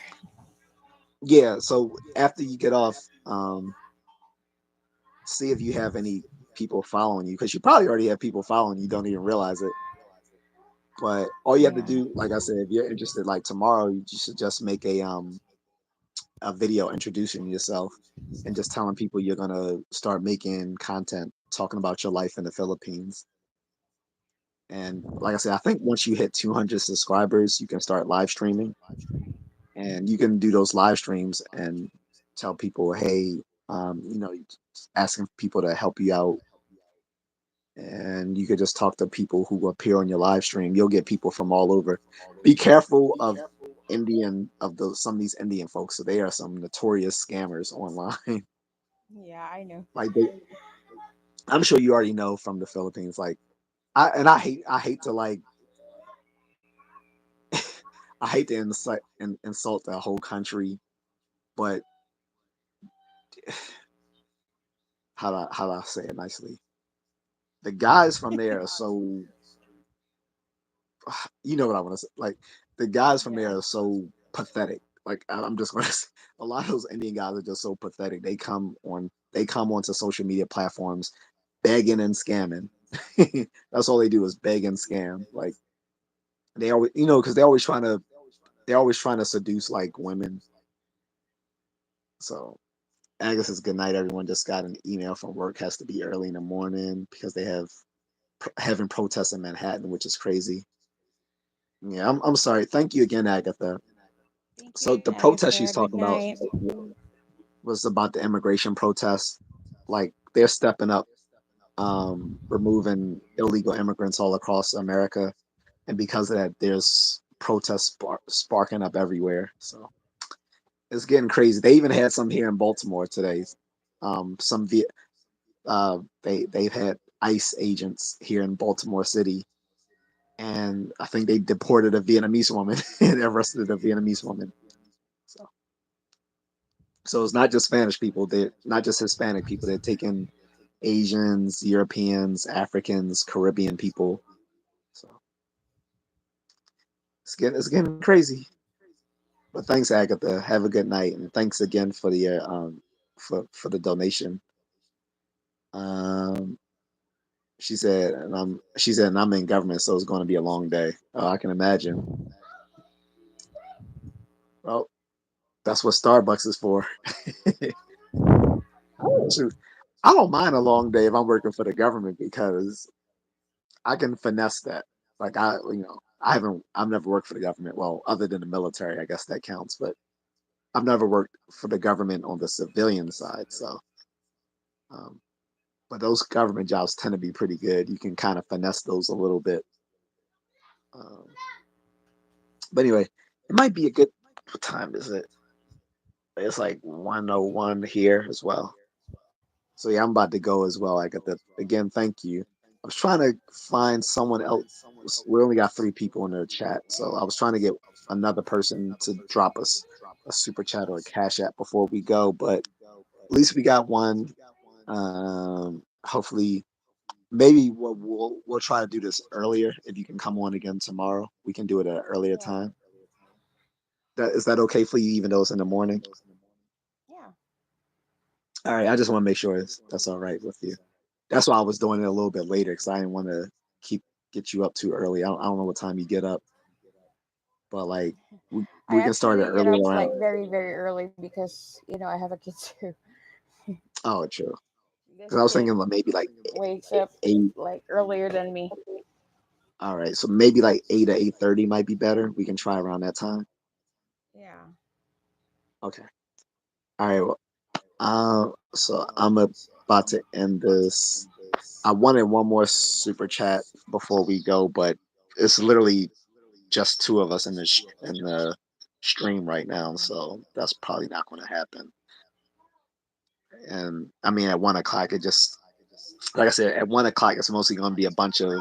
Yeah. So after you get off, see if you have any people following you because you probably already have people following you. Don't even realize it. But all you have to Yeah. do, like I said, if you're interested, like tomorrow, you should just make a video introducing yourself and just telling people you're gonna start making content talking about your life in the Philippines. And like I said, I think once you hit 200 subscribers, you can start live streaming, and you can do those live streams and tell people, hey, asking people to help you out, and you could just talk to people who appear on your live stream. You'll get people from all over. Be careful of. Indian of those some of these Indian folks. So they are some notorious scammers online. Yeah, I know. Like they, I'm sure you already know from the Philippines. Like I hate to like I hate to insult the whole country, but how do I say it nicely? The guys from there are so you know what I want to say. Like the guys from Yeah. there are so pathetic. Like I'm just gonna say, a lot of those Indian guys are just so pathetic. They come onto social media platforms begging and scamming. That's all they do is beg and scam. Like they always because they're always trying to seduce like women. So Agus is good night. Everyone just got an email from work. Has to be early in the morning because they have having protests in Manhattan, which is crazy. Yeah, I'm sorry. Thank you again, Agatha. Thank you So again, the protest she's Agatha. Good talking about night. was about the immigration protests. Like they're stepping up, removing illegal immigrants all across America, and because of that, there's protests sparking up everywhere. So it's getting crazy. They even had some here in Baltimore today. Some they've had ICE agents here in Baltimore City, and I think they deported a Vietnamese woman and arrested a Vietnamese woman. So so it's not just Spanish people. They're not just Hispanic people. They're taking Asians, Europeans, Africans, Caribbean people. So it's getting crazy. But thanks, Agatha. Have a good night, and thanks again for the for the donation. Um, she said, and I'm in government, so it's going to be a long day. Oh, I can imagine. Well, that's what Starbucks is for. Shoot, I don't mind a long day if I'm working for the government because I can finesse that. Like I've never worked for the government. Well, other than the military, I guess that counts. But I've never worked for the government on the civilian side. So, um, but those government jobs tend to be pretty good. You can kind of finesse those a little bit. Um, but anyway, it might be a good. What time is it? It's like 1:01 here as well. So yeah, I'm about to go as well. I got the again. Thank you. I was trying to find someone else. We only got three people in the chat, so I was trying to get another person to drop us a super chat or a cash app before we go. But at least we got one. Hopefully, maybe we'll try to do this earlier. If you can come on again tomorrow, we can do it at an earlier Yeah. time. Is that okay for you, even though it's in the morning? Yeah. All right, I just want to make sure that's all right with you. That's why I was doing it a little bit later because I didn't want to keep get you up too early. I don't know what time you get up, but like I we can start it actually get earlier up around. like very, very early because, I have a kid too. Oh, true. This Because I was kid thinking like maybe like wakes up eight. like earlier than me. All right, so maybe like 8 or 8:30 might be better. We can try around that time. Yeah. Okay. All right. Well, so I'm about to end this. I wanted one more super chat before we go, but it's literally just two of us in the stream right now, so that's probably not going to happen. And I mean, at 1 o'clock, it just like I said, at 1 o'clock, it's mostly going to be a bunch of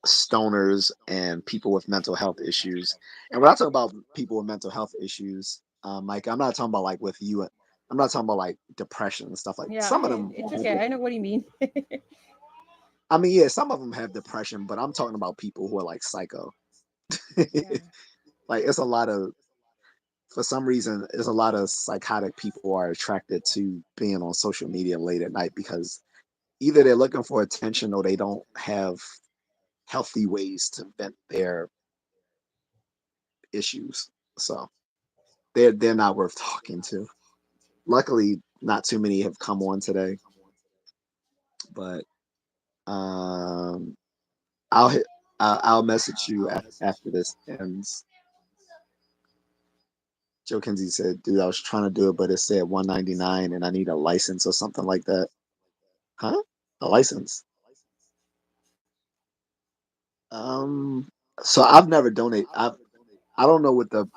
stoners and people with mental health issues. And when I talk about people with mental health issues, Mike, I'm not talking about like with you. I'm not talking about like depression and stuff like. Yeah, Some of them it's have okay. it. I know what you mean. I mean, yeah, some of them have depression, but I'm talking about people who are like psycho. Yeah. Like it's a lot of for some reason, there's a lot of psychotic people are attracted to being on social media late at night because either they're looking for attention or they don't have healthy ways to vent their issues. So they're not worth talking to. Luckily, not too many have come on today, but um, I'll hit. I'll message you after this ends. Joe Kinsey said, "Dude, I was trying to do it, but it said 199, and I need a license or something like that." Huh? A license? Um. So I've never donated. I don't know what the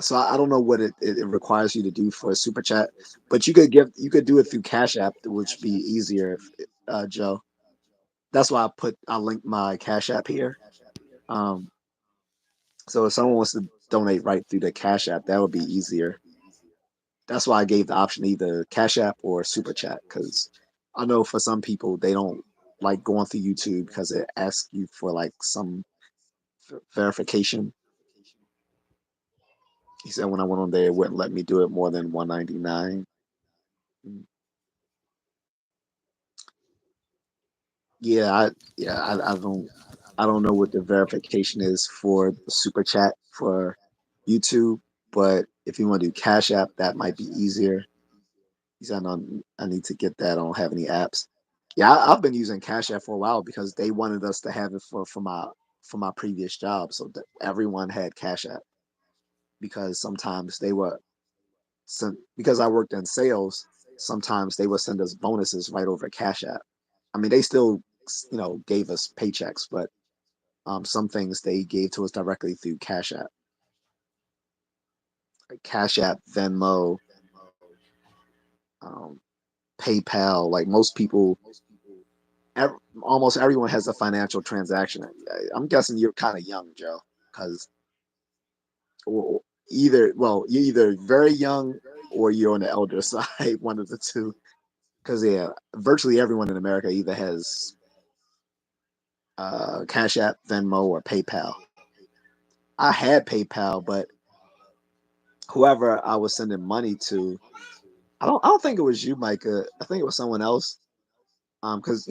so I don't know what it requires you to do for a super chat, but you could do it through Cash App, which be easier, Joe. That's why I linked my Cash App here. Um, so if someone wants to donate right through the Cash App, that would be easier. That's why I gave the option either Cash App or Super Chat because I know for some people they don't like going through YouTube because it asks you for like some verification. He said when I went on there, it wouldn't let me do it more than 199. Yeah, I don't know what the verification is for the Super Chat for YouTube, but if you want to do Cash App, that might be easier. He said I need to get that. I don't have any apps. Yeah, I've been using Cash App for a while because they wanted us to have it for my previous job, so that everyone had Cash App because sometimes they were because I worked in sales. Sometimes they would send us bonuses right over Cash App. I mean, they still gave us paychecks, but some things they gave to us directly through Cash App, like Cash App, Venmo, um, PayPal. Like most people, almost everyone has a financial transaction. I'm guessing you're kind of young, Joe, because you're either very young or you're on the elder side, one of the two. Because yeah, virtually everyone in America either has Cash App, Venmo, or PayPal. I had PayPal, but whoever I was sending money to, I don't think it was you, Micah. I think it was someone else. Because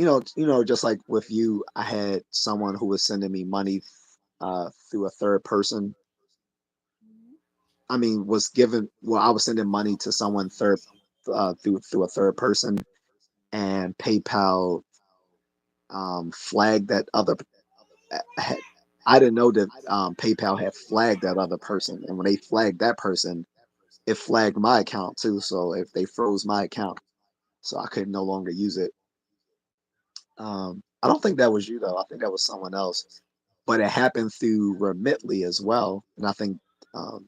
just like with you, I had someone who was sending me money through a third person. I mean, was given. Well, I was sending money to someone through a third person, and PayPal flagged that other. Had, I didn't know that PayPal had flagged that other person, and when they flagged that person, it flagged my account too. So if they froze my account, so I could no longer use it. I don't think that was you though. I think that was someone else. But it happened through Remitly as well, and I think um,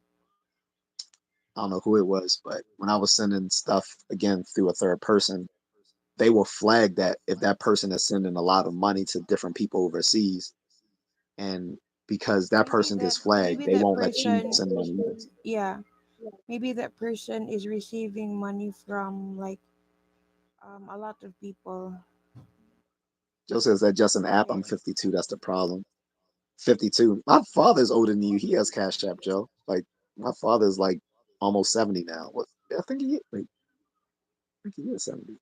I don't know who it was, but when I was sending stuff again through a third person, they will flag that if that person is sending a lot of money to different people overseas, and because that Maybe person that gets flagged, maybe they that won't let you person, send money either. yeah, maybe that person is receiving money from like a lot of people. Joe says that just an app. I'm 52. That's the problem. 52. My father's older than you. He has Cash App, Joe. Like my father's like almost 70 now. What? I think he. Wait, I think he is 70.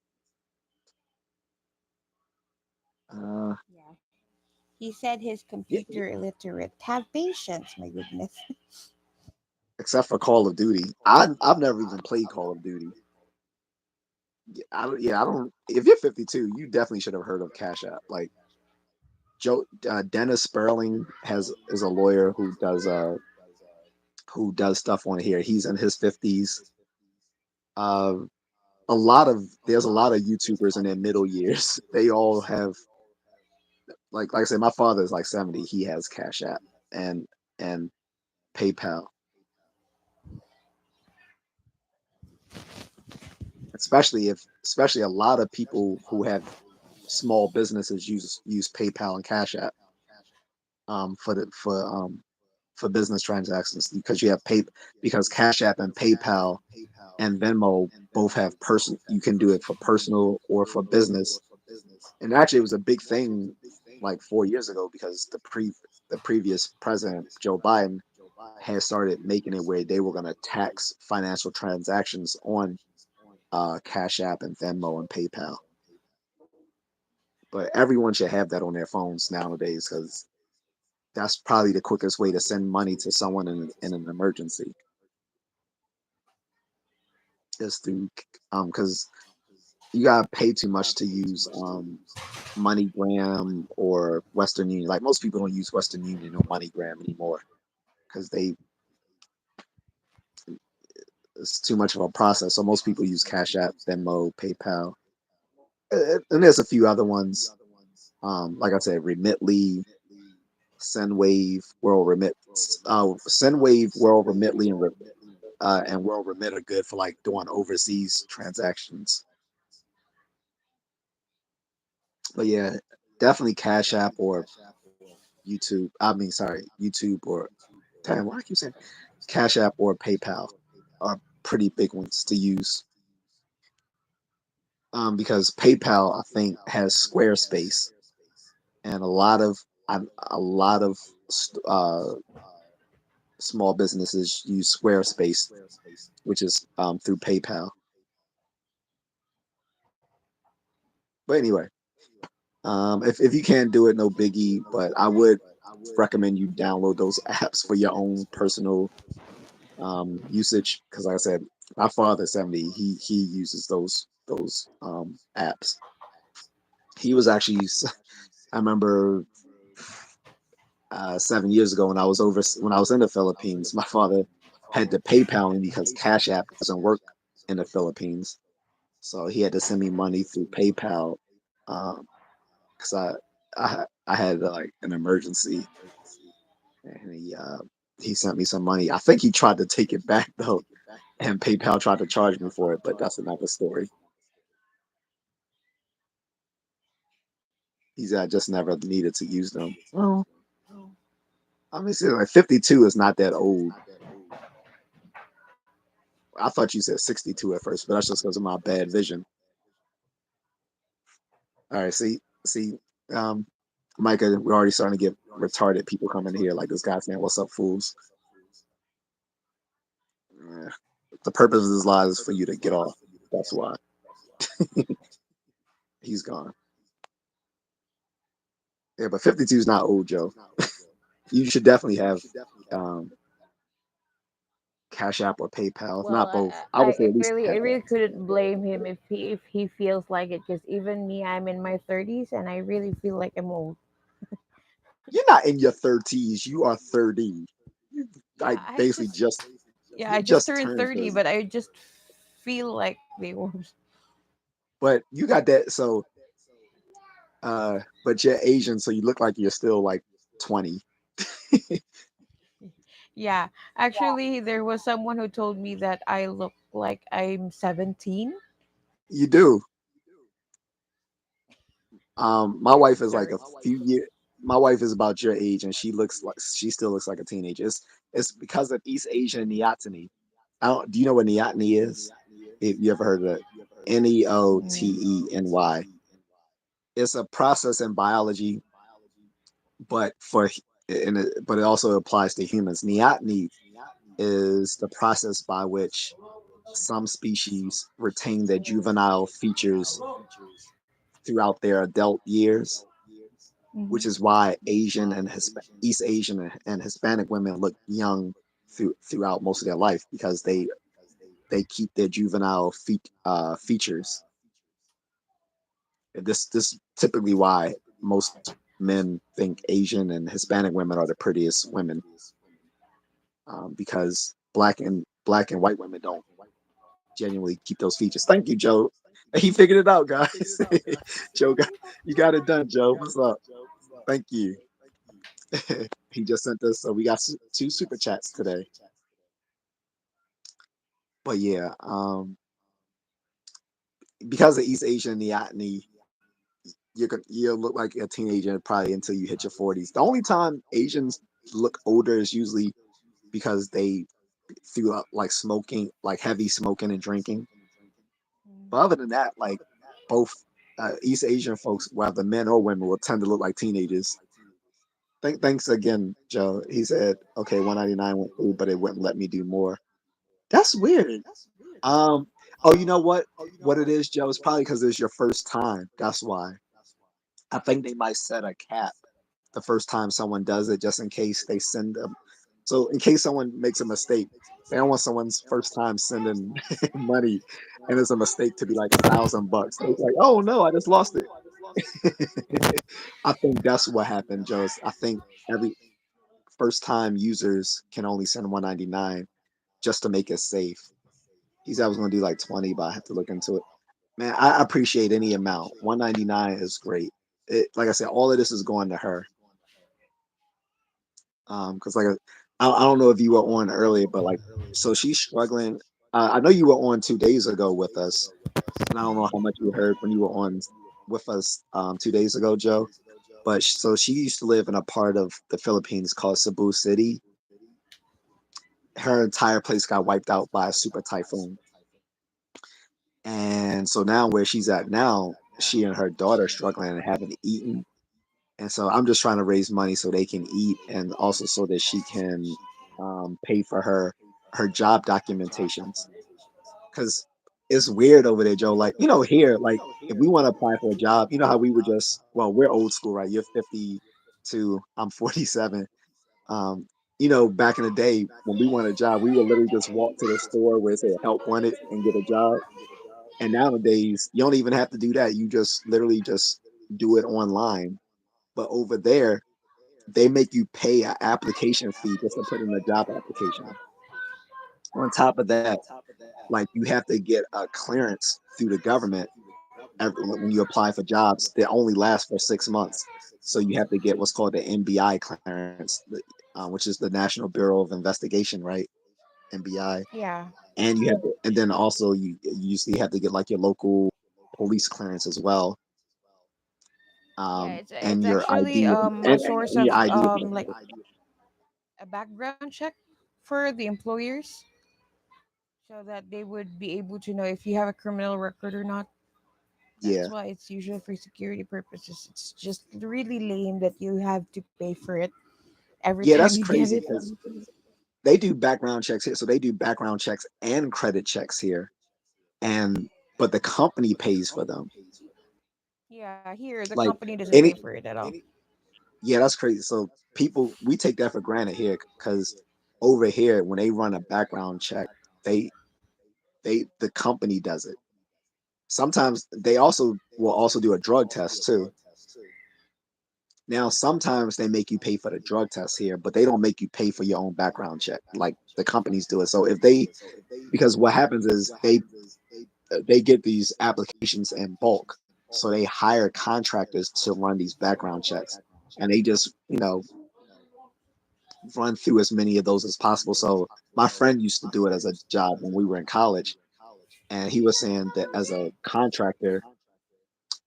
Uh, Yeah. He said he's yeah, computer illiterate. Have patience, my goodness. except for Call of Duty. I've never even played Call of Duty. I don't. If you're 52, you definitely should have heard of Cash App. Like Joe Dennis Sperling has is a lawyer who does stuff on here. He's in his 50s. Uh, there's a lot of YouTubers in their middle years. They all have like I said, my father is like 70. He has Cash App and and PayPal. Especially a lot of people who have small businesses use PayPal and Cash App for for business transactions because you have pay because Cash App and PayPal and Venmo both have person you can do it for personal or for business. And actually it was a big thing like 4 years ago because the previous president Joe Biden had started making it where they were going to tax financial transactions on Cash App and Venmo and PayPal. But everyone should have that on their phones nowadays because that's probably the quickest way to send money to someone in an emergency is through because you gotta pay too much to use MoneyGram or Western Union. Like most people don't use Western Union or MoneyGram anymore because they it's too much of a process. So most people use Cash App, Venmo, PayPal, and there's a few other ones. Like I said, Remitly. Sendwave, World Remit, Sendwave, World Remitly, and World Remit are good for like doing overseas transactions. But yeah, definitely Cash App or YouTube. I mean, sorry, YouTube or damn, why I keep saying Cash App or PayPal are pretty big ones to use. Because PayPal I think has Squarespace, and a lot of uh, small businesses use Squarespace, which is through PayPal. But anyway, if you can't do it, no biggie. But I would recommend you download those apps for your own personal usage. Because like I said, my father 70, he uses those apps. He was actually I remember 7 years ago when I was in the Philippines, my father had to PayPal me because Cash App doesn't work in the Philippines, so he had to send me money through PayPal because I had like an emergency, and he sent me some money. I think he tried to take it back though, and PayPal tried to charge me for it, but that's another story. He's just never needed to use them. Well, I mean, see, like 52 is not that old. I thought you said 62 at first, but that's just because of my bad vision. All right, see, um, Micah, we're already starting to get retarded people coming here like this guy saying, "What's up, fools?" Yeah. The purpose of this live is for you to get off. That's why he's gone. Yeah, but 52 is not old, Joe. You should definitely have um, Cash App or PayPal, if Well, not both. I would say at least I Cash App. really couldn't blame him if he feels like it, because even me, I'm in my 30s and I really feel like I'm old. You're not in your 30s. You are 30. You Yeah, like I basically just just yeah, you I just just turned turned 30, 30. but I just feel like they old. But you got that. So, but you're Asian, so you look like you're still like 20. Yeah, actually, there was someone who told me that I look like I'm 17. You do. My True wife is like a story. few years. My wife is about your age, and she still looks like a teenager. It's because of East Asian neoteny. I don't. Do you know what neoteny is? If you ever heard of it, Neoteny. It's a process in biology, but but it also applies to humans. Neoteny is the process by which some species retain their juvenile features throughout their adult years, which is why East Asian and Hispanic women look young throughout most of their life because they keep their juvenile features. This typically why most men think Asian and Hispanic women are the prettiest women, because black and white women don't genuinely keep those features. Thank you, Joe. He figured it out, guys. Joe you got it done, Joe. What's up? Thank you. He just sent us. So we got two super chats today. But yeah, because of East Asian neoteny, you'll look like a teenager probably until you hit your 40s. The only time Asians look older is usually because they threw up like smoking, like heavy smoking and drinking. But other than that, like both East Asian folks, whether men or women, will tend to look like teenagers. Thanks again, Joe. He said, okay, 199 went through, but it wouldn't let me do more. That's weird. Um, oh, you know what? What it is, Joe? It's probably because it's your first time. That's why. I think they might set a cap the first time someone does it, just in case they send them. So, in case someone makes a mistake, they don't want someone's first time sending money, and it's a mistake to be like $1,000. So it's like, oh no, I just lost it. I think that's what happened, Joe. I think every first time users can only send 199 just to make it safe. He said I was going to do like 20, but I have to look into it. Man, I appreciate any amount. 199 is great. Like I said, all of this is going to her. Because like I don't know if you were on earlier, but like so she's struggling. I know you were on 2 days ago with us, and I don't know how much you heard when you were on with us 2 days ago, Joe. But so she used to live in a part of the Philippines called Cebu City. Her entire place got wiped out by a super typhoon, and so now where she's at now, she and her daughter are struggling and haven't eaten. And so I'm just trying to raise money so they can eat, and also so that she can pay for her job documentations. Because it's weird over there, Joe. Like here, like if we want to apply for a job, you know how we would just we're old school, right? You're 52, I'm 47. Um, back in the day when we want a job, we would literally just walk to the store where it said help wanted and get a job. And nowadays, you don't even have to do that. You just literally just do it online. But over there, they make you pay an application fee just to put in a job application. On top of that, like you have to get a clearance through the government when you apply for jobs that only last for 6 months. So you have to get what's called the NBI clearance, which is the National Bureau of Investigation, right? NBI, Yeah. and you have to, and then also you usually have to get like your local police clearance as well, Yeah, it's and your actually ID a and source your of ID if you like a background check for the employers, so that they would be able to know if you have a criminal record or not. That's yeah. why it's usually for security purposes. It's just really lame that you have to pay for it every Yeah, time that's you get crazy it. because they do background checks here. So they do background checks and credit checks here. And but the company pays for them. Yeah, here the Like company doesn't pay any for it at all. yeah, that's crazy. So people we take that for granted here because over here when they run a background check, they the company does it. Sometimes they also will also do a drug test too. Now sometimes they make you pay for the drug test here, but they don't make you pay for your own background check. Like the companies do it. So if they because what happens is they get these applications in bulk. So they hire contractors to run these background checks. And they just, run through as many of those as possible. So my friend used to do it as a job when we were in college. And he was saying that as a contractor,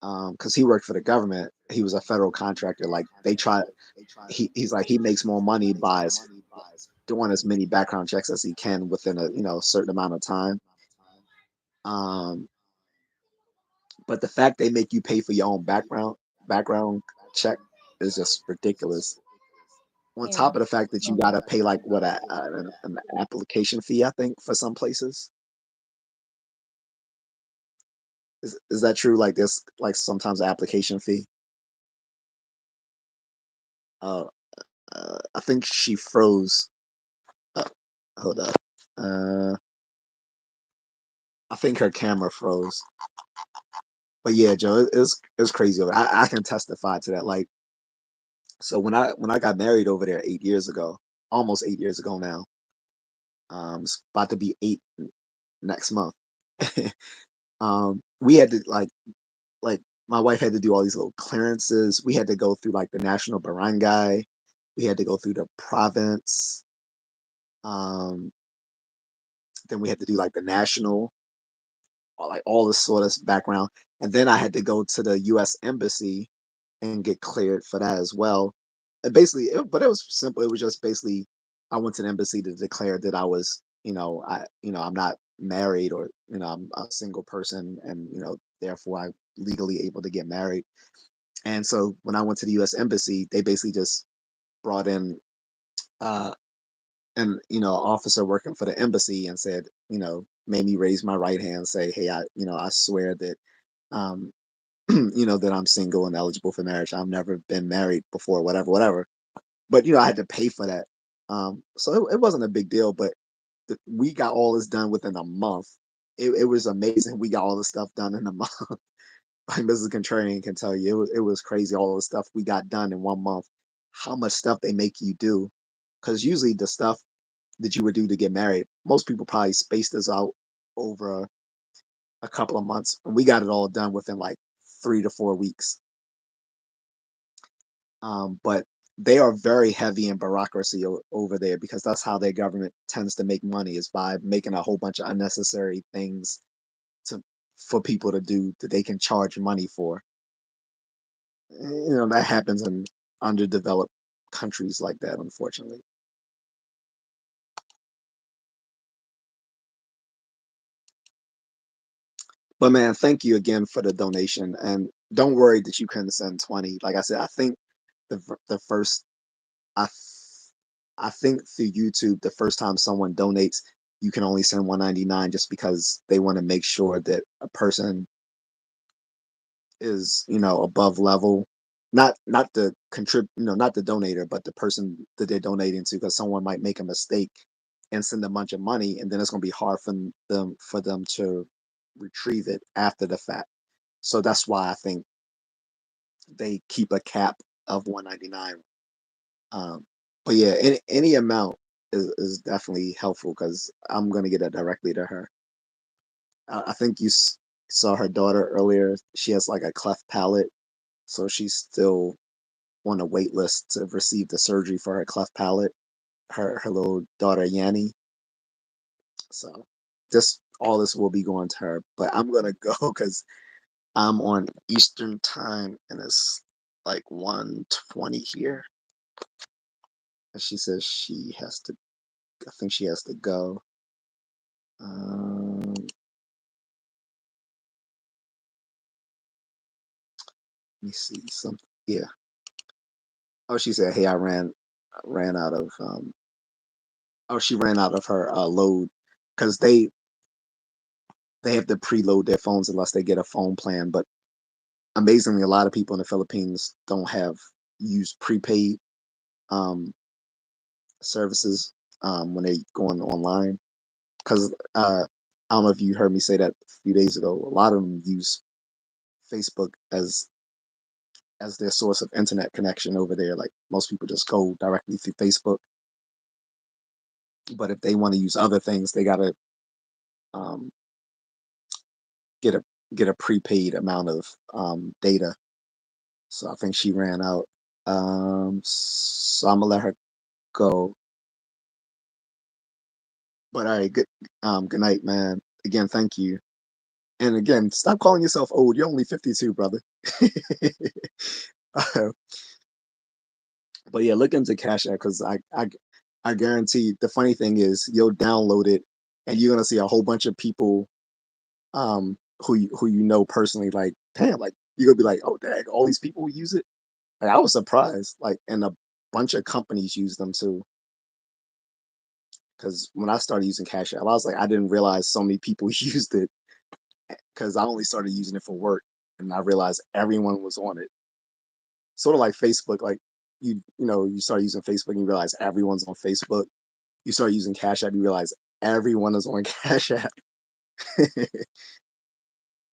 because he worked for the government, he was a federal contractor. Like he's like, he makes more money by doing as many background checks as he can within a, certain amount of time. Um, But the fact they make you pay for your own background check is just ridiculous. On Yeah. top of the fact that you gotta pay like what an application fee, I think, for some places. Is that true? Like there's like sometimes an application fee. Uh, I think she froze. Uh, hold up. Uh, I think her camera froze. But yeah, Joe, it's crazy. I can testify to that. Like, so when I got married over there 8 years ago, almost 8 years ago now. It's about to be 8 next month. We had to like my wife had to do all these little clearances. We had to go through like the national barangay. We had to go through the province. Um, then we had to do like the national, or like all this sort of background. And then I had to go to the U.S. embassy and get cleared for that as well. And basically, but it was simple. It was just basically I went to the embassy to declare that I was, I'm not married or I'm a single person, and therefore I legally able to get married. And so when I went to the U.S. embassy, they basically just brought in uh, an officer working for the embassy and said, made me raise my right hand, and say, hey, I swear that um, that I'm single and eligible for marriage. I've never been married before, whatever, whatever. But I had to pay for that. So it wasn't a big deal, but we got all this done within a month. It was amazing. We got all this stuff done in a month. Like Mrs. Contrarian can tell you, it was crazy. All the stuff we got done in 1 month. How much stuff they make you do? Because usually the stuff that you would do to get married, most people probably spaced this out over a couple of months. And we got it all done within like 3 to 4 weeks. But they are very heavy in bureaucracy over there because that's how their government tends to make money is by making a whole bunch of unnecessary things to for people to do that they can charge money for. That happens in underdeveloped countries like that, unfortunately. But man, thank you again for the donation, and don't worry that you couldn't send 20. Like I said, I think the first I I think through YouTube, the first time someone donates, you can only send 199 just because they want to make sure that a person is, above level. Not the not the donator, but the person that they're donating to, because someone might make a mistake and send a bunch of money, and then it's going to be hard for them to retrieve it after the fact. So that's why I think they keep a cap of 199. Um, but yeah, any amount is definitely helpful because I'm gonna get it directly to her. I think you saw her daughter earlier. She has like a cleft palate, so she's still on a wait list to receive the surgery for her cleft palate. Her little daughter Yanni. So all this will be going to her. But I'm gonna go because I'm on Eastern time and it's like 1:20 here. And she says she has to. I think she has to go. Let me see something. Yeah. Oh, she said, "Hey, I ran out of oh, she ran out of her load because they have to preload their phones unless they get a phone plan. But amazingly, a lot of people in the Philippines don't have use prepaid um services when they going online because I don't know if you heard me say that a few days ago. A lot of them use Facebook as their source of internet connection over there. Like most people just go directly through Facebook. But if they want to use other things, they gotta um, get a get a prepaid amount of data. So I think she ran out. So I'm gonna let her go. But all right, good night, man. Again, thank you. And again, stop calling yourself old. You're only 52, brother. Uh, but yeah, look into Cash App because I guarantee. The funny thing is, you'll download it and you're gonna see a whole bunch of people who you know personally, like, damn, like you're gonna be like, oh dang, all these people use it. Like I was surprised, like, and a bunch of companies use them too. Because when I started using Cash App, I was like, I didn't realize so many people used it because I only started using it for work, and I realized everyone was on it. Sort of like Facebook, like you start using Facebook and you realize everyone's on Facebook. You start using Cash App, you realize everyone is on Cash App.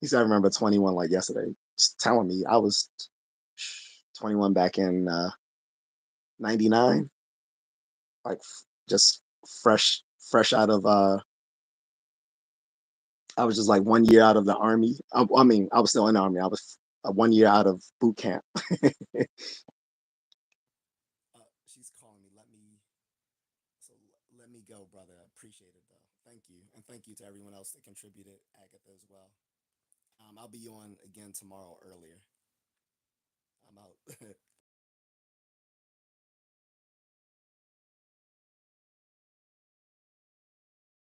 He said, I remember 21 like yesterday, just telling me I was 21 back in 99, like just fresh out of, I was just like 1 year out of the army. I mean, I was still in the army. I was 1 year out of boot camp. She's calling me. Let me go, brother. I appreciate it though. Thank you, and thank you to everyone else that contributed, Agatha as well. I'll be on again tomorrow earlier. I'm out.